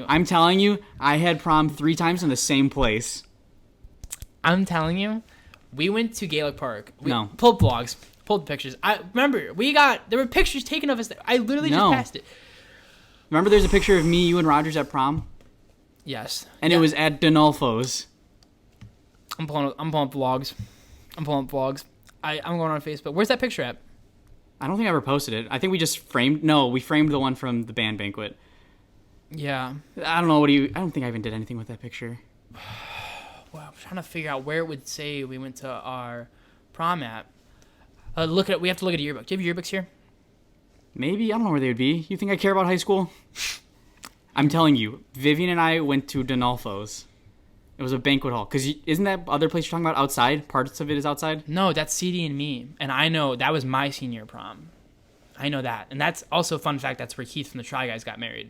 I'm telling you, I had prom 3 times in the same place. I'm telling you, we went to Gaelic Park. No. Pulled vlogs, pulled pictures. I remember there were pictures taken of us there. I literally just passed it. Remember, there's a picture of me, you, and Rogers at prom. Yes. And it was at Denolfo's. I'm pulling up vlogs. I'm going on Facebook. Where's that picture at? I don't think I ever posted it. I think we just framed. No, we framed the one from the band banquet. Yeah. I don't know. I don't think I even did anything with that picture. Well, I'm trying to figure out where it would say we went to our prom at. We have to look at a yearbook. Do you have yearbooks here? Maybe. I don't know where they would be. You think I care about high school? I'm telling you, Vivian and I went to Denolfo's. It was a banquet hall. Because isn't that other place you're talking about outside? Parts of it is outside? No, that's CD and me. And I know that was my senior prom. I know that. And that's also a fun fact. That's where Keith from the Try Guys got married.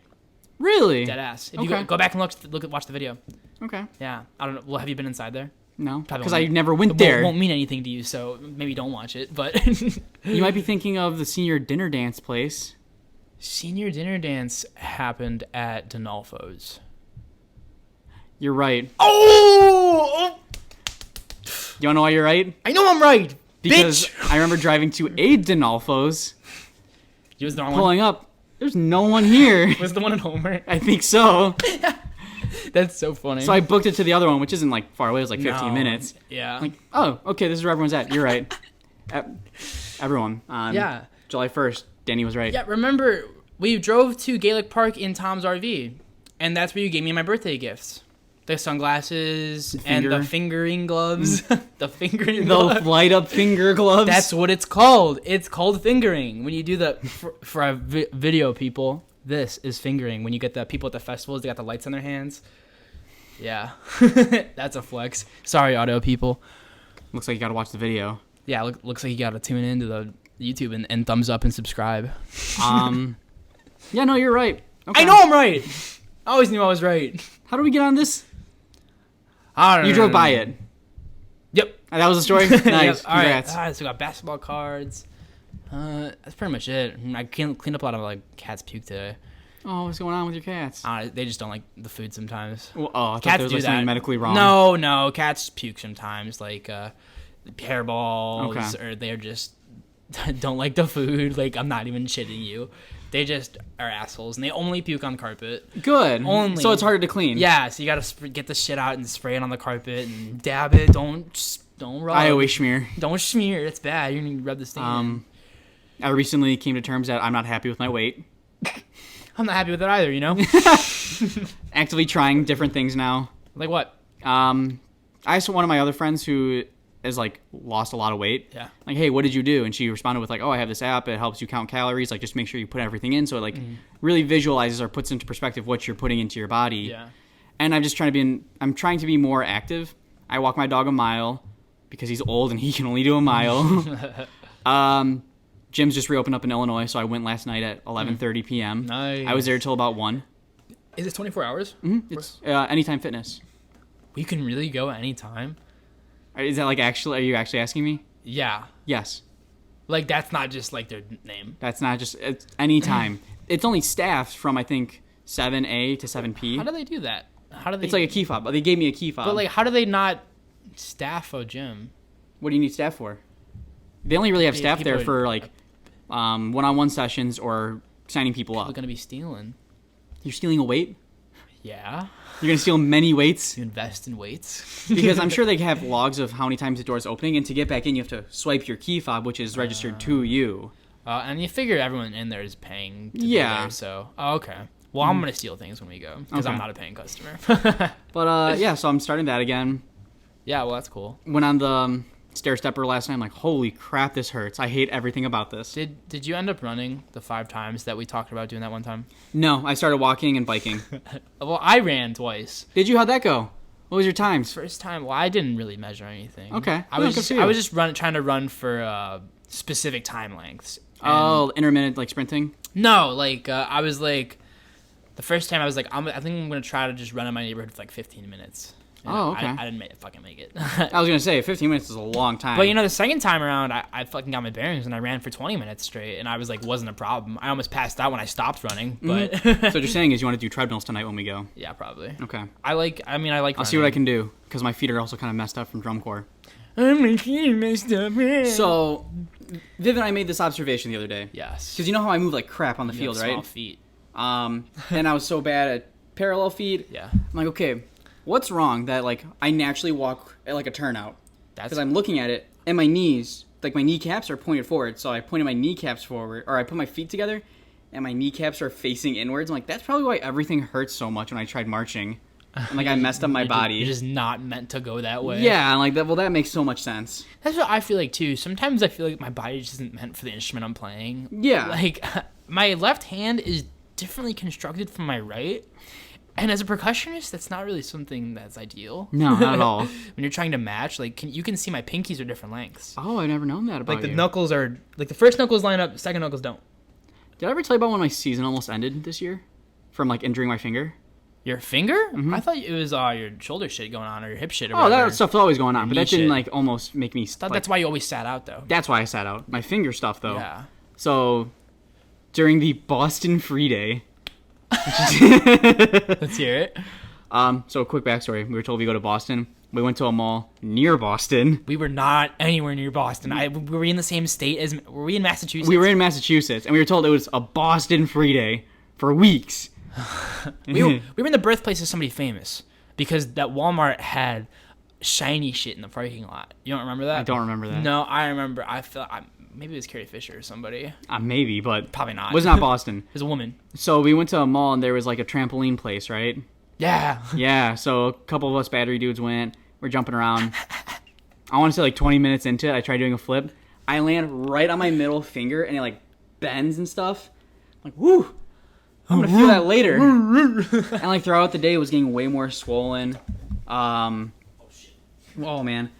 Really? Dead ass. If you go back and watch the video. Okay. Yeah. I don't know. Well, have you been inside there? No, because I never went there. It won't mean anything to you, so maybe don't watch it. But you might be thinking of the senior dinner dance place. Senior dinner dance happened at Denolfo's. You're right. Oh! You wanna know why you're right? I know I'm right. Because bitch! I remember driving to a Denolfo's. You was the wrong pulling up. There's no one here. Was the one in Homer? I think so. That's so funny. So I booked it to the other one, which isn't like far away. It was like 15 minutes. Yeah. Like, oh, okay, this is where everyone's at. You're right. Everyone. On July 1st, Danny was right. Yeah, remember, we drove to Gaelic Park in Tom's RV, and that's where you gave me my birthday gifts. The sunglasses and the fingering gloves. The light up finger gloves. That's what it's called. It's called fingering. When you do for our video people, this is fingering. When you get the people at the festivals, they got the lights on their hands. Yeah. That's a flex. Sorry, audio people. Looks like you got to watch the video. Yeah, looks like you got to tune into the YouTube and thumbs up and subscribe. Yeah, no, you're right. Okay. I know I'm right. I always knew I was right. How do we get on this? I don't know. You drove by it. Yep. That was the story? Nice. Yep. Congrats. All right, so we got basketball cards. That's pretty much it. I cleaned up a lot of like cat's puke today. Oh, what's going on with your cats? They just don't like the food sometimes. Well, I thought there was like something medically wrong. No, cats puke sometimes, like hairballs, or they're just don't like the food. Like, I'm not even shitting you. They just are assholes, and they only puke on carpet. Good. Only. So it's harder to clean. Yeah, so you gotta get the shit out and spray it on the carpet and dab it. Don't rub. I always smear. Don't smear. It's bad. You're gonna rub the stain in. I recently came to terms that I'm not happy with my weight. I'm not happy with it either, you know? Actively trying different things now. Like what? I asked one of my other friends who has like lost a lot of weight. Yeah. Like, hey, what did you do? And she responded with like, oh, I have this app. It helps you count calories. Like, just make sure you put everything in. So it like really visualizes or puts into perspective what you're putting into your body. Yeah. And I'm just trying to be more active. I walk my dog a mile because he's old and he can only do a mile. Gym's just reopened up in Illinois, so I went last night at 11:30 p.m. Nice. I was there till about 1. Is it 24 hours? Mm-hmm. It's Anytime Fitness. You can really go anytime? Is that like actually? Are you actually asking me? Yeah. Yes. Like, that's not just like their name. That's not just it's anytime. It's only staffed from I think 7A to 7P. How do they do that? It's like a key fob. They gave me a key fob. But like, how do they not staff a gym? What do you need staff for? They only really have staff there for like one-on-one sessions or signing people up. They're gonna be stealing. You're stealing a weight? Yeah. You're gonna steal many weights? You invest in weights? Because I'm sure they have logs of how many times the door's opening, and to get back in, you have to swipe your key fob, which is registered to you. And you figure everyone in there is paying to be there, so... Oh, okay. Well, I'm gonna steal things when we go, because I'm not a paying customer. But, yeah, so I'm starting that again. Yeah, well, that's cool. Went on the stair stepper last night. I'm like, holy crap, this hurts. I hate everything about this. Did you end up running the 5 times that we talked about doing that one time? No, I started walking and biking. Well, I ran twice. Did you? How'd that go? What was your times? First time, well, I didn't really measure anything. Okay. I was just trying to run for specific time lengths. Oh, intermittent like sprinting? No, like I was like The first time I was like, I think I'm gonna try to just run in my neighborhood for like 15 minutes. Okay. I didn't fucking make it. I was gonna say 15 minutes is a long time. But the second time around, I fucking got my bearings and I ran for 20 minutes straight, and I was like, wasn't a problem. I almost passed out when I stopped running. But so what you're saying is you want to do treadmills tonight when we go? Yeah, probably. Okay. I like. I'll running. See what I can do because my feet are also kind of messed up from drum corps. My feet are messed up. So, Viv and I made this observation the other day. Yes. Because you know how I move like crap on the field, right? Small feet. And I was so bad at parallel feet. Yeah. I'm like, okay, what's wrong that like I naturally walk at like a turnout? Because I'm looking at it and my knees, like my kneecaps are pointed forward. So I pointed my kneecaps forward, or I put my feet together and my kneecaps are facing inwards. I'm like, that's probably why everything hurts so much when I tried marching. And like I messed up my body. You're just not meant to go that way. Yeah, I'm like that. Well, that makes so much sense. That's what I feel like too. Sometimes I feel like my body just isn't meant for the instrument I'm playing. Yeah. Like my left hand is differently constructed from my right. And as a percussionist, that's not really something that's ideal. No, not at all. When you're trying to match, like you can see my pinkies are different lengths. Oh, I never known that about you. Like the knuckles are, like the first knuckles line up, the second knuckles don't. Did I ever tell you about when my season almost ended this year? From like injuring my finger? Your finger? Mm-hmm. I thought it was your shoulder shit going on or your hip shit or whatever. That stuff's always going on, but that didn't shit. like almost make me... That's why you always sat out though. That's why I sat out. My finger stuff though. Yeah. So, during the Boston Free Day... Let's hear it. So a quick backstory. We were told we go to Boston. We went to a mall near Boston. We were not anywhere near Boston. Were we in the same state as... Were we in Massachusetts? We were in Massachusetts, and we were told it was a Boston Free Day for weeks. we were in the birthplace of somebody famous because that Walmart had shiny shit in the parking lot. You don't remember that? I don't remember that. No, I remember. Maybe it was Carrie Fisher or somebody. Maybe, but... Probably not. It was not Boston. It was a woman. So we went to a mall, and there was like a trampoline place, right? Yeah. Yeah, so a couple of us battery dudes went. We're jumping around. I want to say like 20 minutes into it, I tried doing a flip. I land right on my middle finger, and it like bends and stuff. I'm like, whoo! I'm going to feel that later. And like throughout the day, it was getting way more swollen. Oh, man.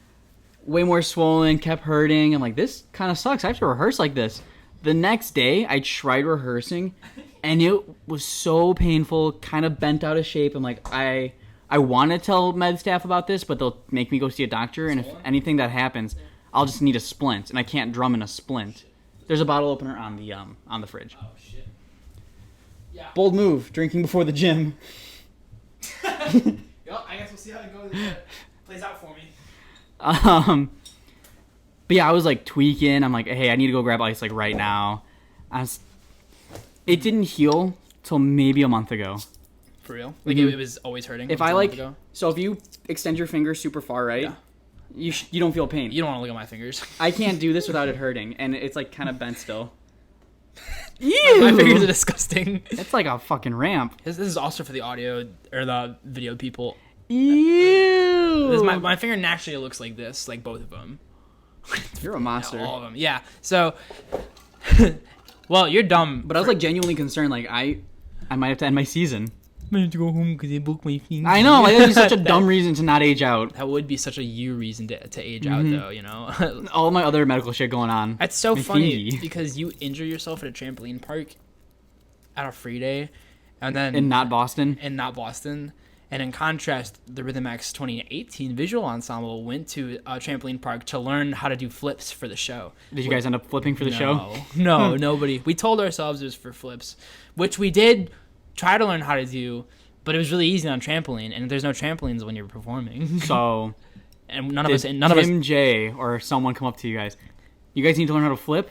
Way more swollen, kept hurting. I'm like, this kind of sucks. I have to rehearse like this. The next day, I tried rehearsing, and it was so painful, kind of bent out of shape. I'm like, I want to tell med staff about this, but they'll make me go see a doctor, and if anything that happens, I'll just need a splint, and I can't drum in a splint. There's a bottle opener on the fridge. Oh, shit. Yeah. Bold move, drinking before the gym. Yep, I guess we'll see how it goes. Plays out for me. But yeah, I was like tweaking. I'm like, hey, I need to go grab ice like right now. It didn't heal till maybe a month ago. For real? Like it was always hurting? If I like, so if you extend your finger super far right, you don't feel pain. You don't want to look at my fingers. I can't do this without it hurting, and it's like kind of bent still. Ew! My fingers are disgusting. It's like a fucking ramp. This is also for the audio or the video people. Ew! My finger naturally looks like this, like both of them. You're a monster. All of them, yeah. So, well, you're dumb. But I was like genuinely concerned. Like I might have to end my season. I have to go home because they broke my finger. I know. Like that'd be such a dumb reason to not age out. That would be such a you reason to age out, though. You know. All my other medical shit going on. That's so funny because you injure yourself at a trampoline park at a free day, and then in not Boston. And in contrast, the Rhythm X 2018 visual ensemble went to a trampoline park to learn how to do flips for the show. Did you guys end up flipping for the show? No, nobody. We told ourselves it was for flips, which we did try to learn how to do, but it was really easy on trampoline, and there's no trampolines when you're performing. So, and none of us. Tim J or someone come up to you guys. You guys need to learn how to flip.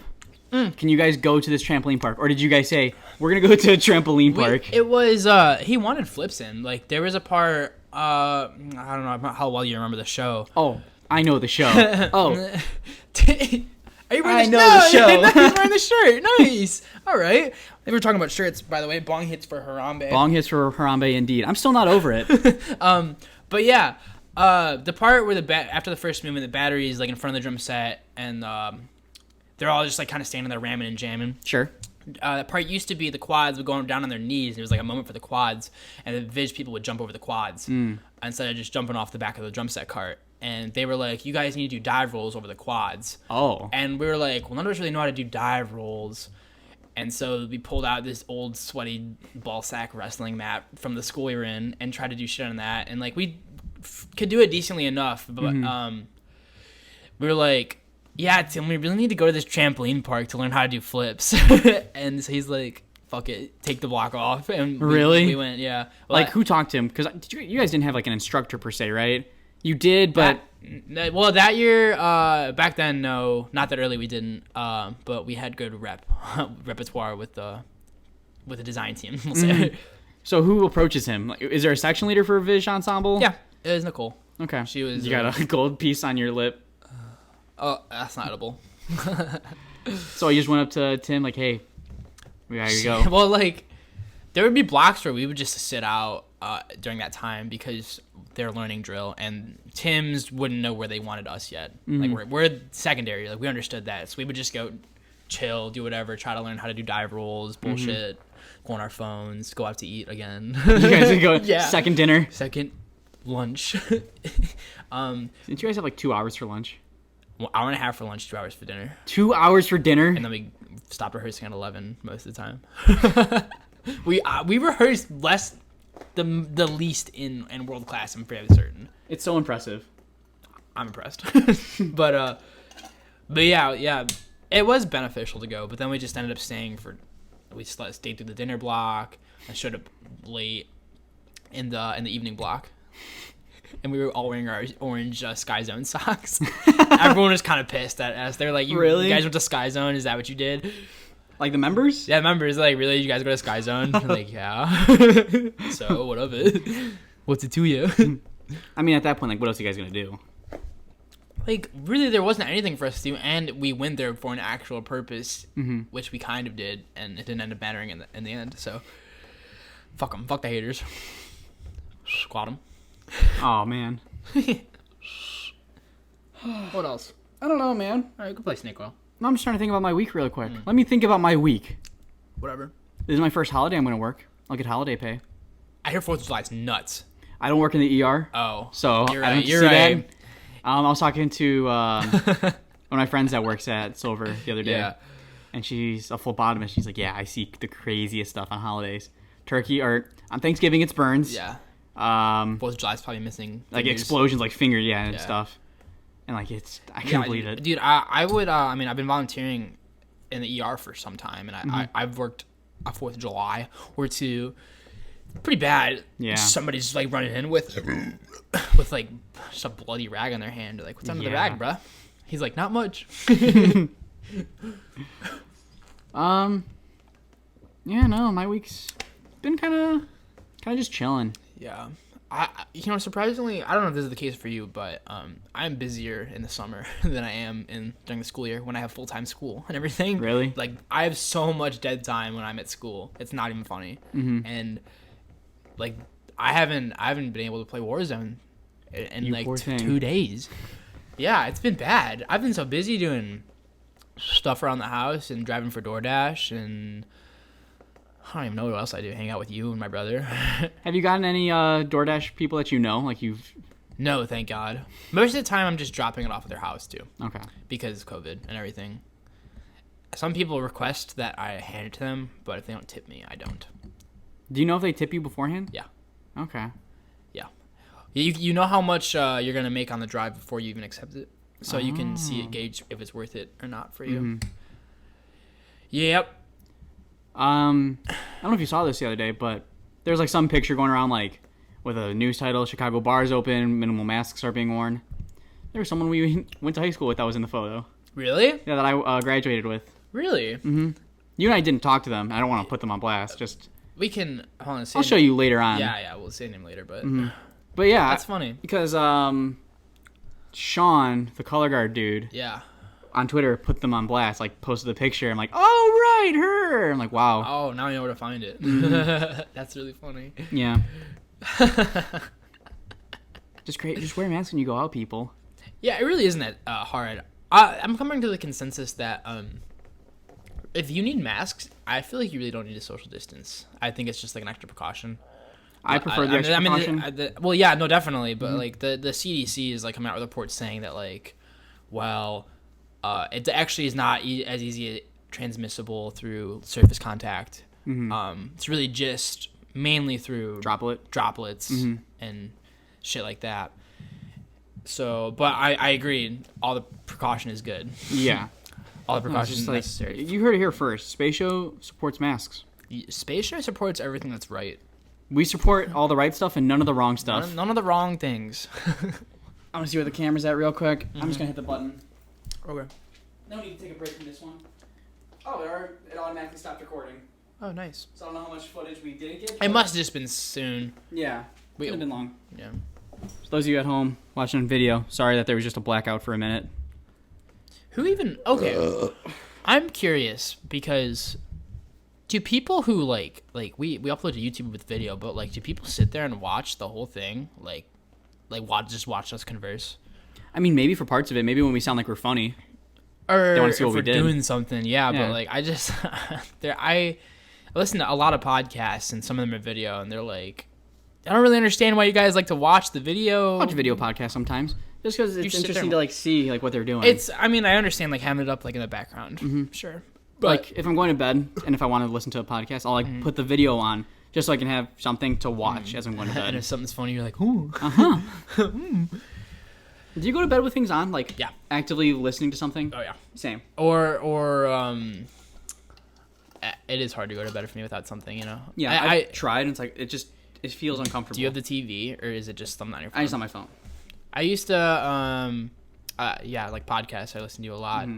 Can you guys go to this trampoline park, or did you guys say we're gonna go to a trampoline park? It was he wanted flips in. Like there was a part. I don't know how well you remember the show. Oh, I know the show. Oh, are you wearing the show. He's wearing the shirt. Nice. All right. We were talking about shirts, by the way. Bong hits for Harambe. Bong hits for Harambe, indeed. I'm still not over it. But yeah, the part where after the first movement, the battery is like in front of the drum set, and they're all just like kind of standing there ramming and jamming. Sure. That part used to be the quads would go down on their knees, and it was like a moment for the quads, and the Vig people would jump over the quads instead of just jumping off the back of the drum set cart. And they were like, you guys need to do dive rolls over the quads. Oh. And we were like, well, none of us really know how to do dive rolls. And so we pulled out this old sweaty ball sack wrestling mat from the school we were in and tried to do shit on that. And like we could do it decently enough, but we were like, yeah, Tim, we really need to go to this trampoline park to learn how to do flips. And so he's like, fuck it, take the block off. And we went, yeah. Well, like, who talked to him? Because you guys didn't have like an instructor per se, right? You did, but that year, back then, no, not that early. We didn't, but we had good repertoire with the design team. We'll say. So who approaches him? Like, is there a section leader for Vish Ensemble? Yeah, it was Nicole. Okay, she was. You got a gold piece on your lip. Oh, that's not edible. So I just went up to Tim like, hey, there you go. Well, like, there would be blocks where we would just sit out during that time because they're learning drill, and Tim's wouldn't know where they wanted us yet. Like, we're secondary. Like, we understood that. So we would just go chill, do whatever, try to learn how to do dive rolls, bullshit, go on our phones, go out to eat again. You guys would go second dinner? Second lunch. Didn't you guys have like 2 hours for lunch? 1 hour and a half for lunch, 2 hours for dinner. 2 hours for dinner? And then we stopped rehearsing at 11 most of the time. We rehearsed the least in world class, I'm fairly certain. It's so impressive. I'm impressed. But yeah, it was beneficial to go, but then we just ended up stayed through the dinner block and showed up late in the evening block. And we were all wearing our orange Sky Zone socks. Everyone was kind of pissed at us. They were like, really? You guys went to Sky Zone? Is that what you did? Like the members? Yeah, members. Like, really? You guys go to Sky Zone? Like, yeah. So, what of it? What's it to you? I mean, at that point, like, what else are you guys going to do? Like, really, there wasn't anything for us to do, and we went there for an actual purpose, which we kind of did, and it didn't end up mattering in the end. So, fuck them. Fuck the haters. Squat them. Oh, man. What else? I don't know, man. All right, go play Snake Oil. No, I'm just trying to think about my week real quick. Let me think about my week. Whatever. This is my first holiday I'm going to work. I'll get holiday pay. I hear 4th of July is nuts. I don't work in the ER. Oh. So you're I don't right. see You're that. right. I was talking to one of my friends that works at Silver the other day. Yeah. And she's a phlebotomist. She's like, yeah, I see the craziest stuff on holidays. Turkey, or on Thanksgiving, it's burns. Yeah. 4th of July is probably missing fingers. Like explosions, like finger, and stuff. And like I can't believe it. Dude, I would, I mean, I've been volunteering in the ER for some time, and I've worked a 4th of July or two. Pretty bad. Yeah. Somebody's like running in with like just a bloody rag on their hand. Like, what's under the rag, bruh? He's like, not much. Yeah, no, my week's been kind of just chilling. Yeah. Surprisingly, I don't know if this is the case for you, but I'm busier in the summer than I am during the school year when I have full-time school and everything. Really? Like, I have so much dead time when I'm at school. It's not even funny. And like, I haven't been able to play Warzone in like 2 days. Yeah, it's been bad. I've been so busy doing stuff around the house and driving for DoorDash, and I don't even know what else I do. Hang out with you and my brother. Have you gotten any DoorDash people that you know? Like you've... No, thank God. Most of the time, I'm just dropping it off at their house, too. Okay. Because of COVID and everything. Some people request that I hand it to them, but if they don't tip me, I don't. Do you know if they tip you beforehand? Yeah. Okay. Yeah. You know how much you're going to make on the drive before you even accept it? So you can gauge if it's worth it or not for you. Yep. I don't know if you saw this the other day, but there's like some picture going around like with a news title, Chicago bars open, minimal masks are being worn. There was someone we went to high school with that was in the photo. Really? Yeah, that I graduated with. Really? Mm-hmm. You and I didn't talk to them. I don't want to put them on blast. Just we can. Hold on, I'll show you later on. Yeah, we'll say him later, but. But yeah, that's funny because Sean, the color guard dude. Yeah. On Twitter, put them on blast. Like posted the picture. I'm like, oh right, her. I'm like, wow. Oh, now I know where to find it. That's really funny. Yeah. Just great. Just wear a mask when you go out, people. Yeah, it really isn't that hard. I'm coming to the consensus that if you need masks, I feel like you really don't need a social distance. I think it's just like an extra precaution. I prefer the extra precaution. Well, yeah, no, definitely. But like the CDC is like coming out with reports saying that like, well, it actually is not as easy transmissible through surface contact. It's really just mainly through droplets and shit like that. So, but I agree. All the precaution is good. Yeah. All the precautions is necessary. You heard it here first. SpaceShow supports masks. SpaceShow supports everything that's right. We support all the right stuff and none of the wrong stuff. None of the wrong things. I want to see where the camera's at real quick. I'm just going to hit the button. Okay. No need to take a break from this one. Oh, it automatically stopped recording. Oh, nice. So I don't know how much footage we did get. It must have just been soon. Yeah. It could have been long. Yeah. So those of you at home watching on video, sorry that there was just a blackout for a minute. Who even... Okay. I'm curious because... Do people who, like we upload to YouTube with video, but, like, do people sit there and watch the whole thing? Like watch us converse? I mean, maybe for parts of it. Maybe when we sound like we're funny. Or they want to see what we did. Doing something, yeah. But, like, I just... I listen to a lot of podcasts, and some of them are video, and they're like... I don't really understand why you guys like to watch the video. I watch video podcasts sometimes. Just because it's interesting to, like, see, like, what they're doing. I mean, I understand, like, having it up, like, in the background. Sure. But, like, if I'm going to bed and if I want to listen to a podcast, I'll, like, put the video on just so I can have something to watch as I'm going to bed. And if something's funny, you're like, ooh. Do you go to bed with things on? Like, actively listening to something? Oh, yeah. Same. Or it is hard to go to bed for me without something, you know? Yeah, I tried, and it's like, it feels uncomfortable. Do you have the TV, or is it just something on your phone? I just on my phone. I used to, like podcasts I listen to a lot,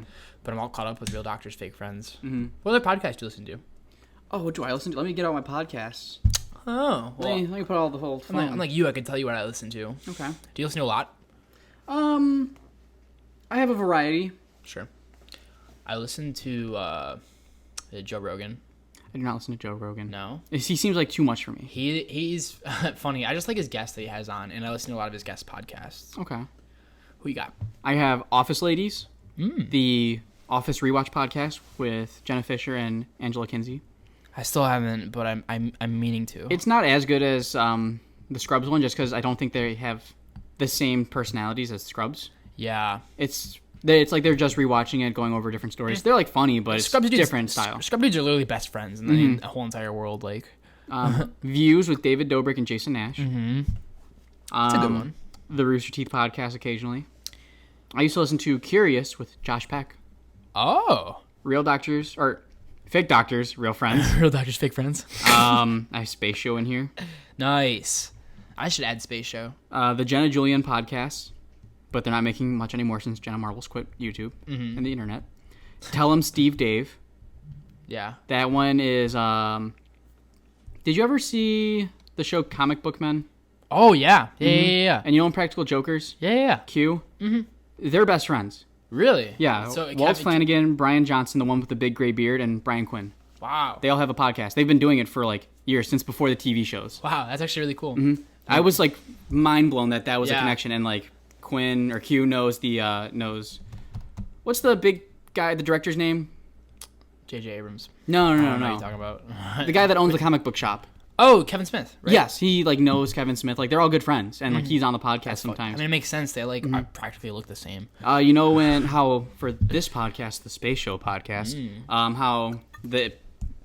but I'm all caught up with Real Doctors, Fake Friends. What other podcasts do you listen to? Oh, what do I listen to? Let me get out my podcasts. Oh. Well, let me put all the whole phone. I'm like you, I can tell you what I listen to. Okay. Do you listen to a lot? I have a variety. Sure. I listen to Joe Rogan. I do not listen to Joe Rogan. No? He seems like too much for me. He's funny. I just like his guests that he has on, and I listen to a lot of his guest podcasts. Okay. Who you got? I have Office Ladies, the Office Rewatch podcast with Jenna Fisher and Angela Kinsey. I still haven't, but I'm meaning to. It's not as good as the Scrubs one, just because I don't think they have the same personalities as Scrubs. Yeah. It's like they're just rewatching it, going over different stories. They're like funny, but it's different style. Scrub dudes are literally best friends in the whole entire world. Like Views with David Dobrik and Jason Nash. That's a good one. The Rooster Teeth podcast occasionally. I used to listen to Curious with Josh Peck. Oh. Real Doctors or Fake Doctors, Real Friends. Real Doctors, Fake Friends. I have SpaceShow in here. Nice. I should add SpaceShow. The Jenna Julian podcast. But they're not making much anymore since Jenna Marbles quit YouTube and the internet. Tell 'em Steve Dave. Yeah. That one is... did you ever see the show Comic Book Men? Oh, yeah. Yeah. And you know Impractical Jokers? Yeah. Q? They're best friends. Really? Yeah. So Walt Flanagan, Brian Johnson, the one with the big gray beard, and Brian Quinn. Wow. They all have a podcast. They've been doing it for, like, years, since before the TV shows. Wow, that's actually really cool. I was, like, mind blown that was a connection, and, like... Quinn or Q knows what's the big guy, the director's name? J.J. Abrams. No. What are you talking about? The guy that owns the comic book shop. Oh, Kevin Smith, right? Yes, he like knows Kevin Smith. Like they're all good friends, and like he's on the podcast sometimes. I mean, it makes sense. They like practically look the same. You know how for this podcast, the Space Show podcast, how the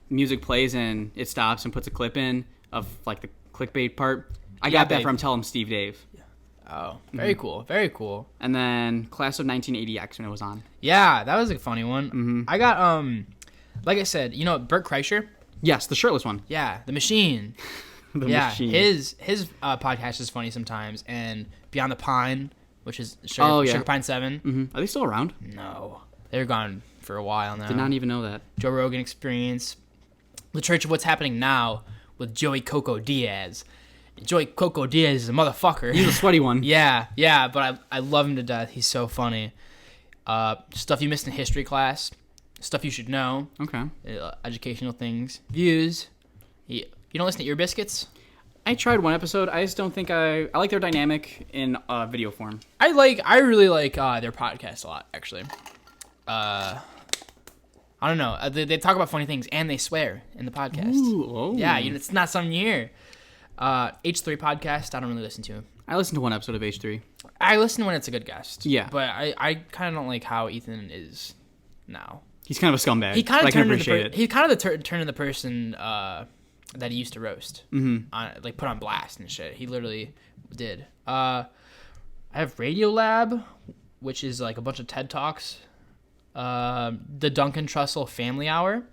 music plays and it stops and puts a clip in of like the clickbait part. I got that from Tell 'em Steve Dave. Oh, very cool. Very cool. And then Class of 1980X when it was on. Yeah, that was a funny one. I got, like I said, you know, Bert Kreischer? Yes, the shirtless one. Yeah, The Machine. Machine. His podcast is funny sometimes. And Beyond the Pine, which is Sugar Pine 7. Are they still around? No. They're gone for a while now. Did not even know that. Joe Rogan Experience. The Church of What's Happening Now with Joey Coco Diaz. Joey Coco Diaz is a motherfucker. He's a sweaty one. Yeah, but I love him to death. He's so funny. Stuff you missed in history class. Stuff you should know. Okay. Educational things. Views. You don't listen to Ear Biscuits? I tried one episode. I just don't think I like their dynamic in video form. I really like their podcast a lot, actually. I don't know. They talk about funny things and they swear in the podcast. Ooh, oh. Yeah, it's not something you hear. H3 podcast, I don't really listen to. I listened to one episode of H3. I listen when it's a good guest. Yeah. But I kind of don't like how Ethan is now. He's kind of a scumbag. He kind of turned into the person that he used to roast, like put on blast and shit. He literally did. I have Radiolab, which is like a bunch of TED Talks. The Duncan Trussell Family Hour,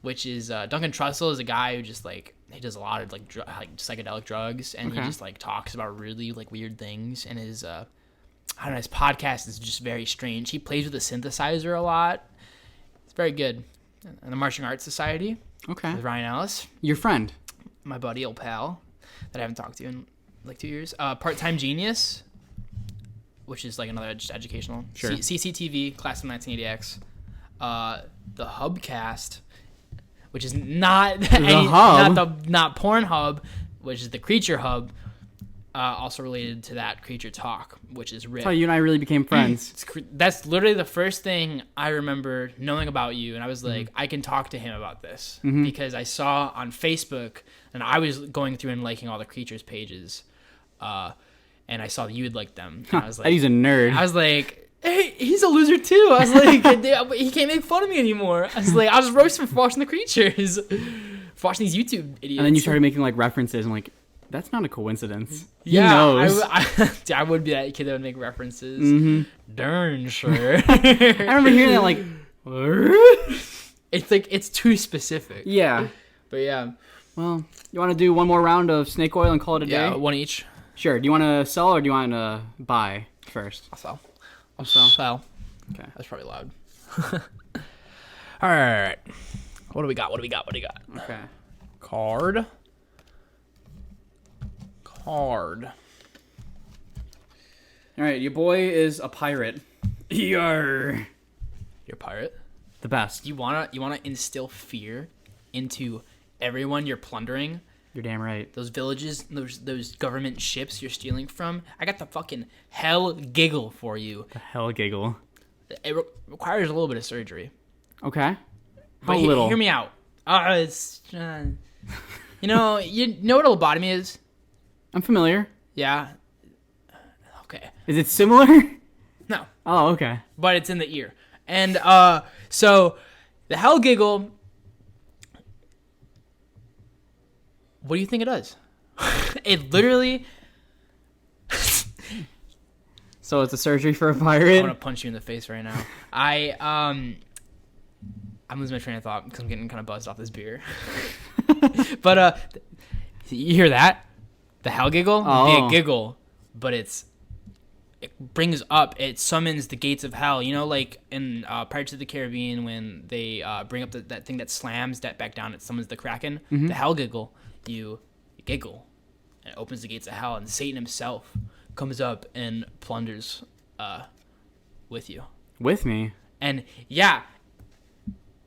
which is Duncan Trussell is a guy who just like he does a lot of like psychedelic drugs, and he just like talks about really like weird things. And his I don't know, his podcast is just very strange. He plays with a synthesizer a lot. It's very good. And the Marching Arts Society. Okay. With Ryan Ellis. Your friend. My buddy, old pal, that I haven't talked to in like 2 years. Part-Time Genius, which is like another just educational. Sure. CCTV, Class of 1980X. The Hubcast, which is not not Pornhub, which is the Creature Hub. Also related to that, Creature Talk, which is Rick. That's how you and I really became friends. That's literally the first thing I remember knowing about you, and I was like, I can talk to him about this because I saw on Facebook, and I was going through and liking all the Creatures pages, and I saw that you would like them. And I was like, he's a nerd. I was like, hey, he's a loser too. I was like, he can't make fun of me anymore. I was like, I was roasting for watching the Creatures, for watching these YouTube idiots. And then you started making like references. I'm like, that's not a coincidence. Yeah, he knows. I would be that kid that would make references. Darn sure. I remember hearing that like, it's like it's too specific. Yeah. But yeah. Well, you want to do one more round of snake oil and call it a day? Yeah, one each. Sure. Do you want to sell or do you want to buy first? I'll sell. Okay. That's probably loud. All right. What do we got? Okay. Card. All right, your boy is a pirate. You're a pirate? The best. You wanna instill fear into everyone you're plundering? You're damn right. Those villages, those government ships you're stealing from. I got the fucking hell giggle for you. The hell giggle. It requires a little bit of surgery. Okay. How little? Hear me out. It's you know what a lobotomy is? I'm familiar. Yeah. Okay. Is it similar? No. Oh, okay. But it's in the ear. And so the hell giggle, what do you think it does? It literally So it's a surgery for a pirate? I want to punch you in the face right now. I'm losing my train of thought because I'm getting kind of buzzed off this beer. But you hear that? The hell giggle? Oh. It'd be a giggle, but it summons the gates of hell. You know, like in Pirates of the Caribbean when they bring up that thing that slams that back down, it summons the Kraken. The hell giggle. You giggle, and it opens the gates of hell, and Satan himself comes up and plunders with you. With me? And yeah.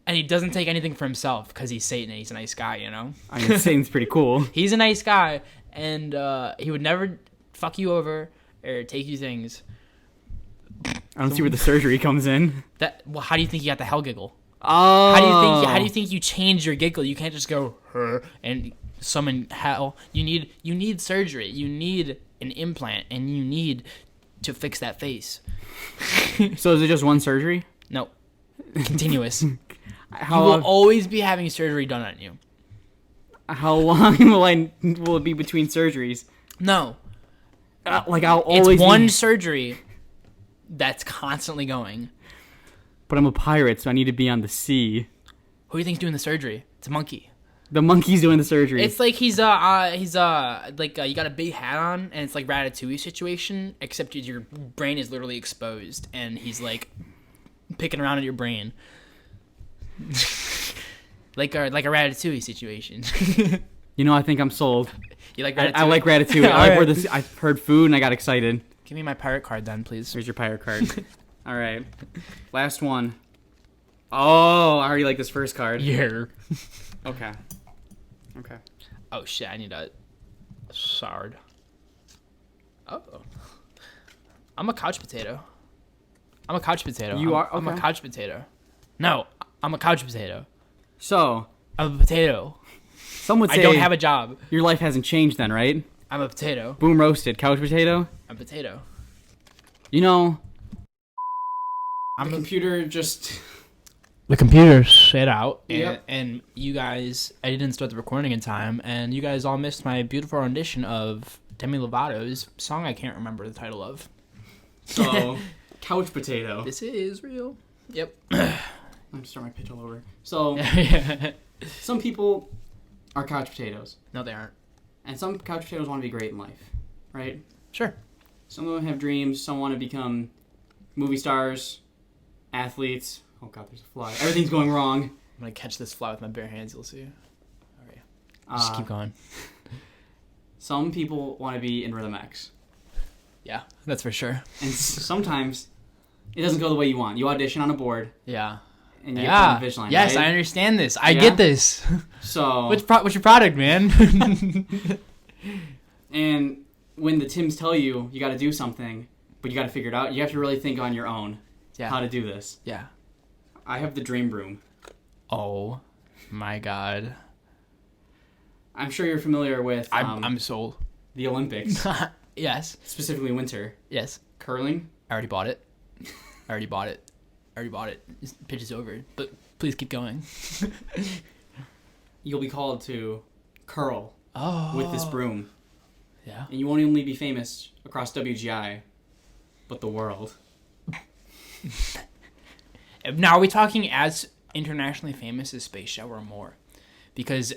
And he doesn't take anything for himself because he's Satan and he's a nice guy, you know? I mean, Satan's pretty cool. He's a nice guy, and he would never fuck you over or take you things. I don't see where the surgery comes in. How do you think you got the hell giggle? Oh. How do you think you change your giggle? You can't just go and summon hell. You need surgery. You need an implant, and you need to fix that face. So is it just one surgery? No. Continuous. You will always be having surgery done on you. How long will it be between surgeries? No. I'll always. It's one surgery that's constantly going. But I'm a pirate, so I need to be on the sea. Who do you think's doing the surgery? It's a monkey. The monkey's doing the surgery. It's like he's you got a big hat on, and it's like Ratatouille situation, except your brain is literally exposed, and he's like picking around at your brain. like a Ratatouille situation. You know, I think I'm sold. You like Ratatouille? I like Ratatouille. I like where this. I heard food and I got excited. Give me my pirate card then, please. Here's your pirate card. All right, last one. Oh, I already like this first card. Yeah. Okay. Oh shit! I need a sword. Oh. I'm a couch potato. You are? Okay. I'm a couch potato. No, I'm a couch potato. So. I'm a potato. Some would say I don't have a job. Your life hasn't changed then, right? I'm a potato. Boom roasted. Couch potato? I'm a potato. You know, the computer just the computer shit out, Yep. and you guys, I didn't start the recording in time, and you guys all missed my beautiful rendition of Demi Lovato's song I can't remember the title of. So, couch potato. This is real. Yep. I'm going to start my pitch all over. So, some people are couch potatoes. No, they aren't. And some couch potatoes want to be great in life, right? Sure. Some of them have dreams. Some want to become movie stars, athletes. Oh, God, there's a fly. Everything's going wrong. I'm going to catch this fly with my bare hands, you'll see. All right. Just keep going. Some people want to be in Rhythm X. Yeah, that's for sure. And sometimes it doesn't go the way you want. You audition on a board. Yeah. And you get put on the finish line, yes, right? I understand this. I get this. So... What's your product, man? And when the Tims tell you got to do something, but you got to figure it out, you have to really think on your own how to do this. Yeah. I have the dream broom. Oh, my God. I'm sure you're familiar with... I'm sold. The Olympics. Yes. Specifically winter. Yes. Curling. I already bought it. This pitch is over. But please keep going. You'll be called to curl with this broom. Yeah. And you won't only be famous across WGI, but the world. Now, are we talking as internationally famous as SpaceShow or more? Because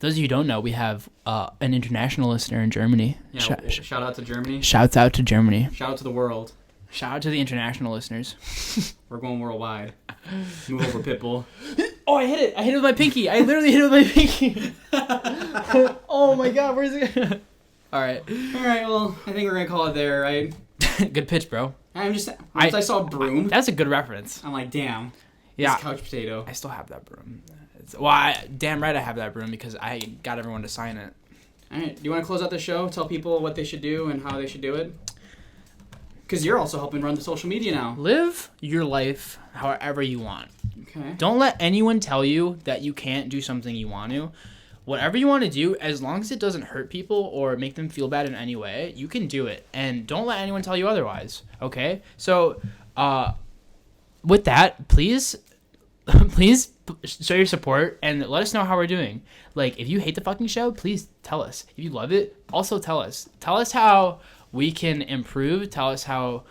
those of you who don't know, we have an international listener in Germany. Yeah, shout out to Germany. Shouts out to Germany. Shout out to the world. Shout out to the international listeners. We're going worldwide. Move over, Pitbull. Oh, I hit it. I hit it with my pinky. I literally hit it with my pinky. Oh, my God. Where's it? All right. Well, I think we're going to call it there, right? Good pitch, bro. Once I saw broom. That's a good reference. I'm like, damn. Yeah. This couch potato. I still have that broom. Damn right I have that broom because I got everyone to sign it. All right. Do you want to close out the show? Tell people what they should do and how they should do it? Because you're also helping run the social media now. Live your life however you want. Okay. Don't let anyone tell you that you can't do something you want to. Whatever you want to do, as long as it doesn't hurt people or make them feel bad in any way, you can do it. And don't let anyone tell you otherwise, okay? So, with that, please show your support and let us know how we're doing. Like, if you hate the fucking show, please tell us. If you love it, also tell us. Tell us how we can improve. Tell us how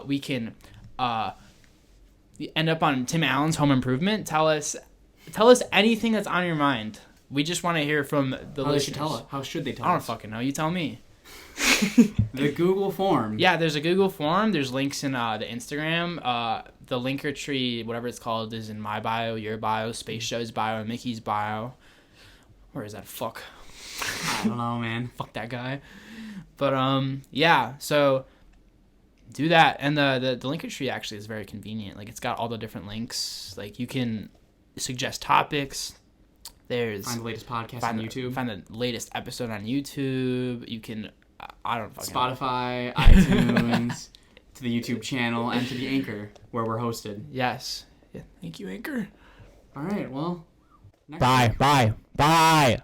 we can end up on Tim Allen's Home Improvement. Tell us anything that's on your mind. We just want to hear from the listeners. How should they tell us? I don't fucking know. You tell me. The Google form. Yeah, there's a Google form. There's links in the Instagram. The linker tree, whatever it's called, is in my bio, your bio, SpaceShow's bio, and Mickey's bio. Where is that? Fuck. I don't know, man. Fuck that guy. But yeah. So do that, and the linker tree actually is very convenient. Like, it's got all the different links. Like, you can suggest topics. Find the latest podcast on YouTube. Find the latest episode on YouTube. You can, I don't fucking Spotify, iTunes, to the YouTube channel, and to the Anchor, where we're hosted. Yes. Yeah. Thank you, Anchor. All right, well. Bye.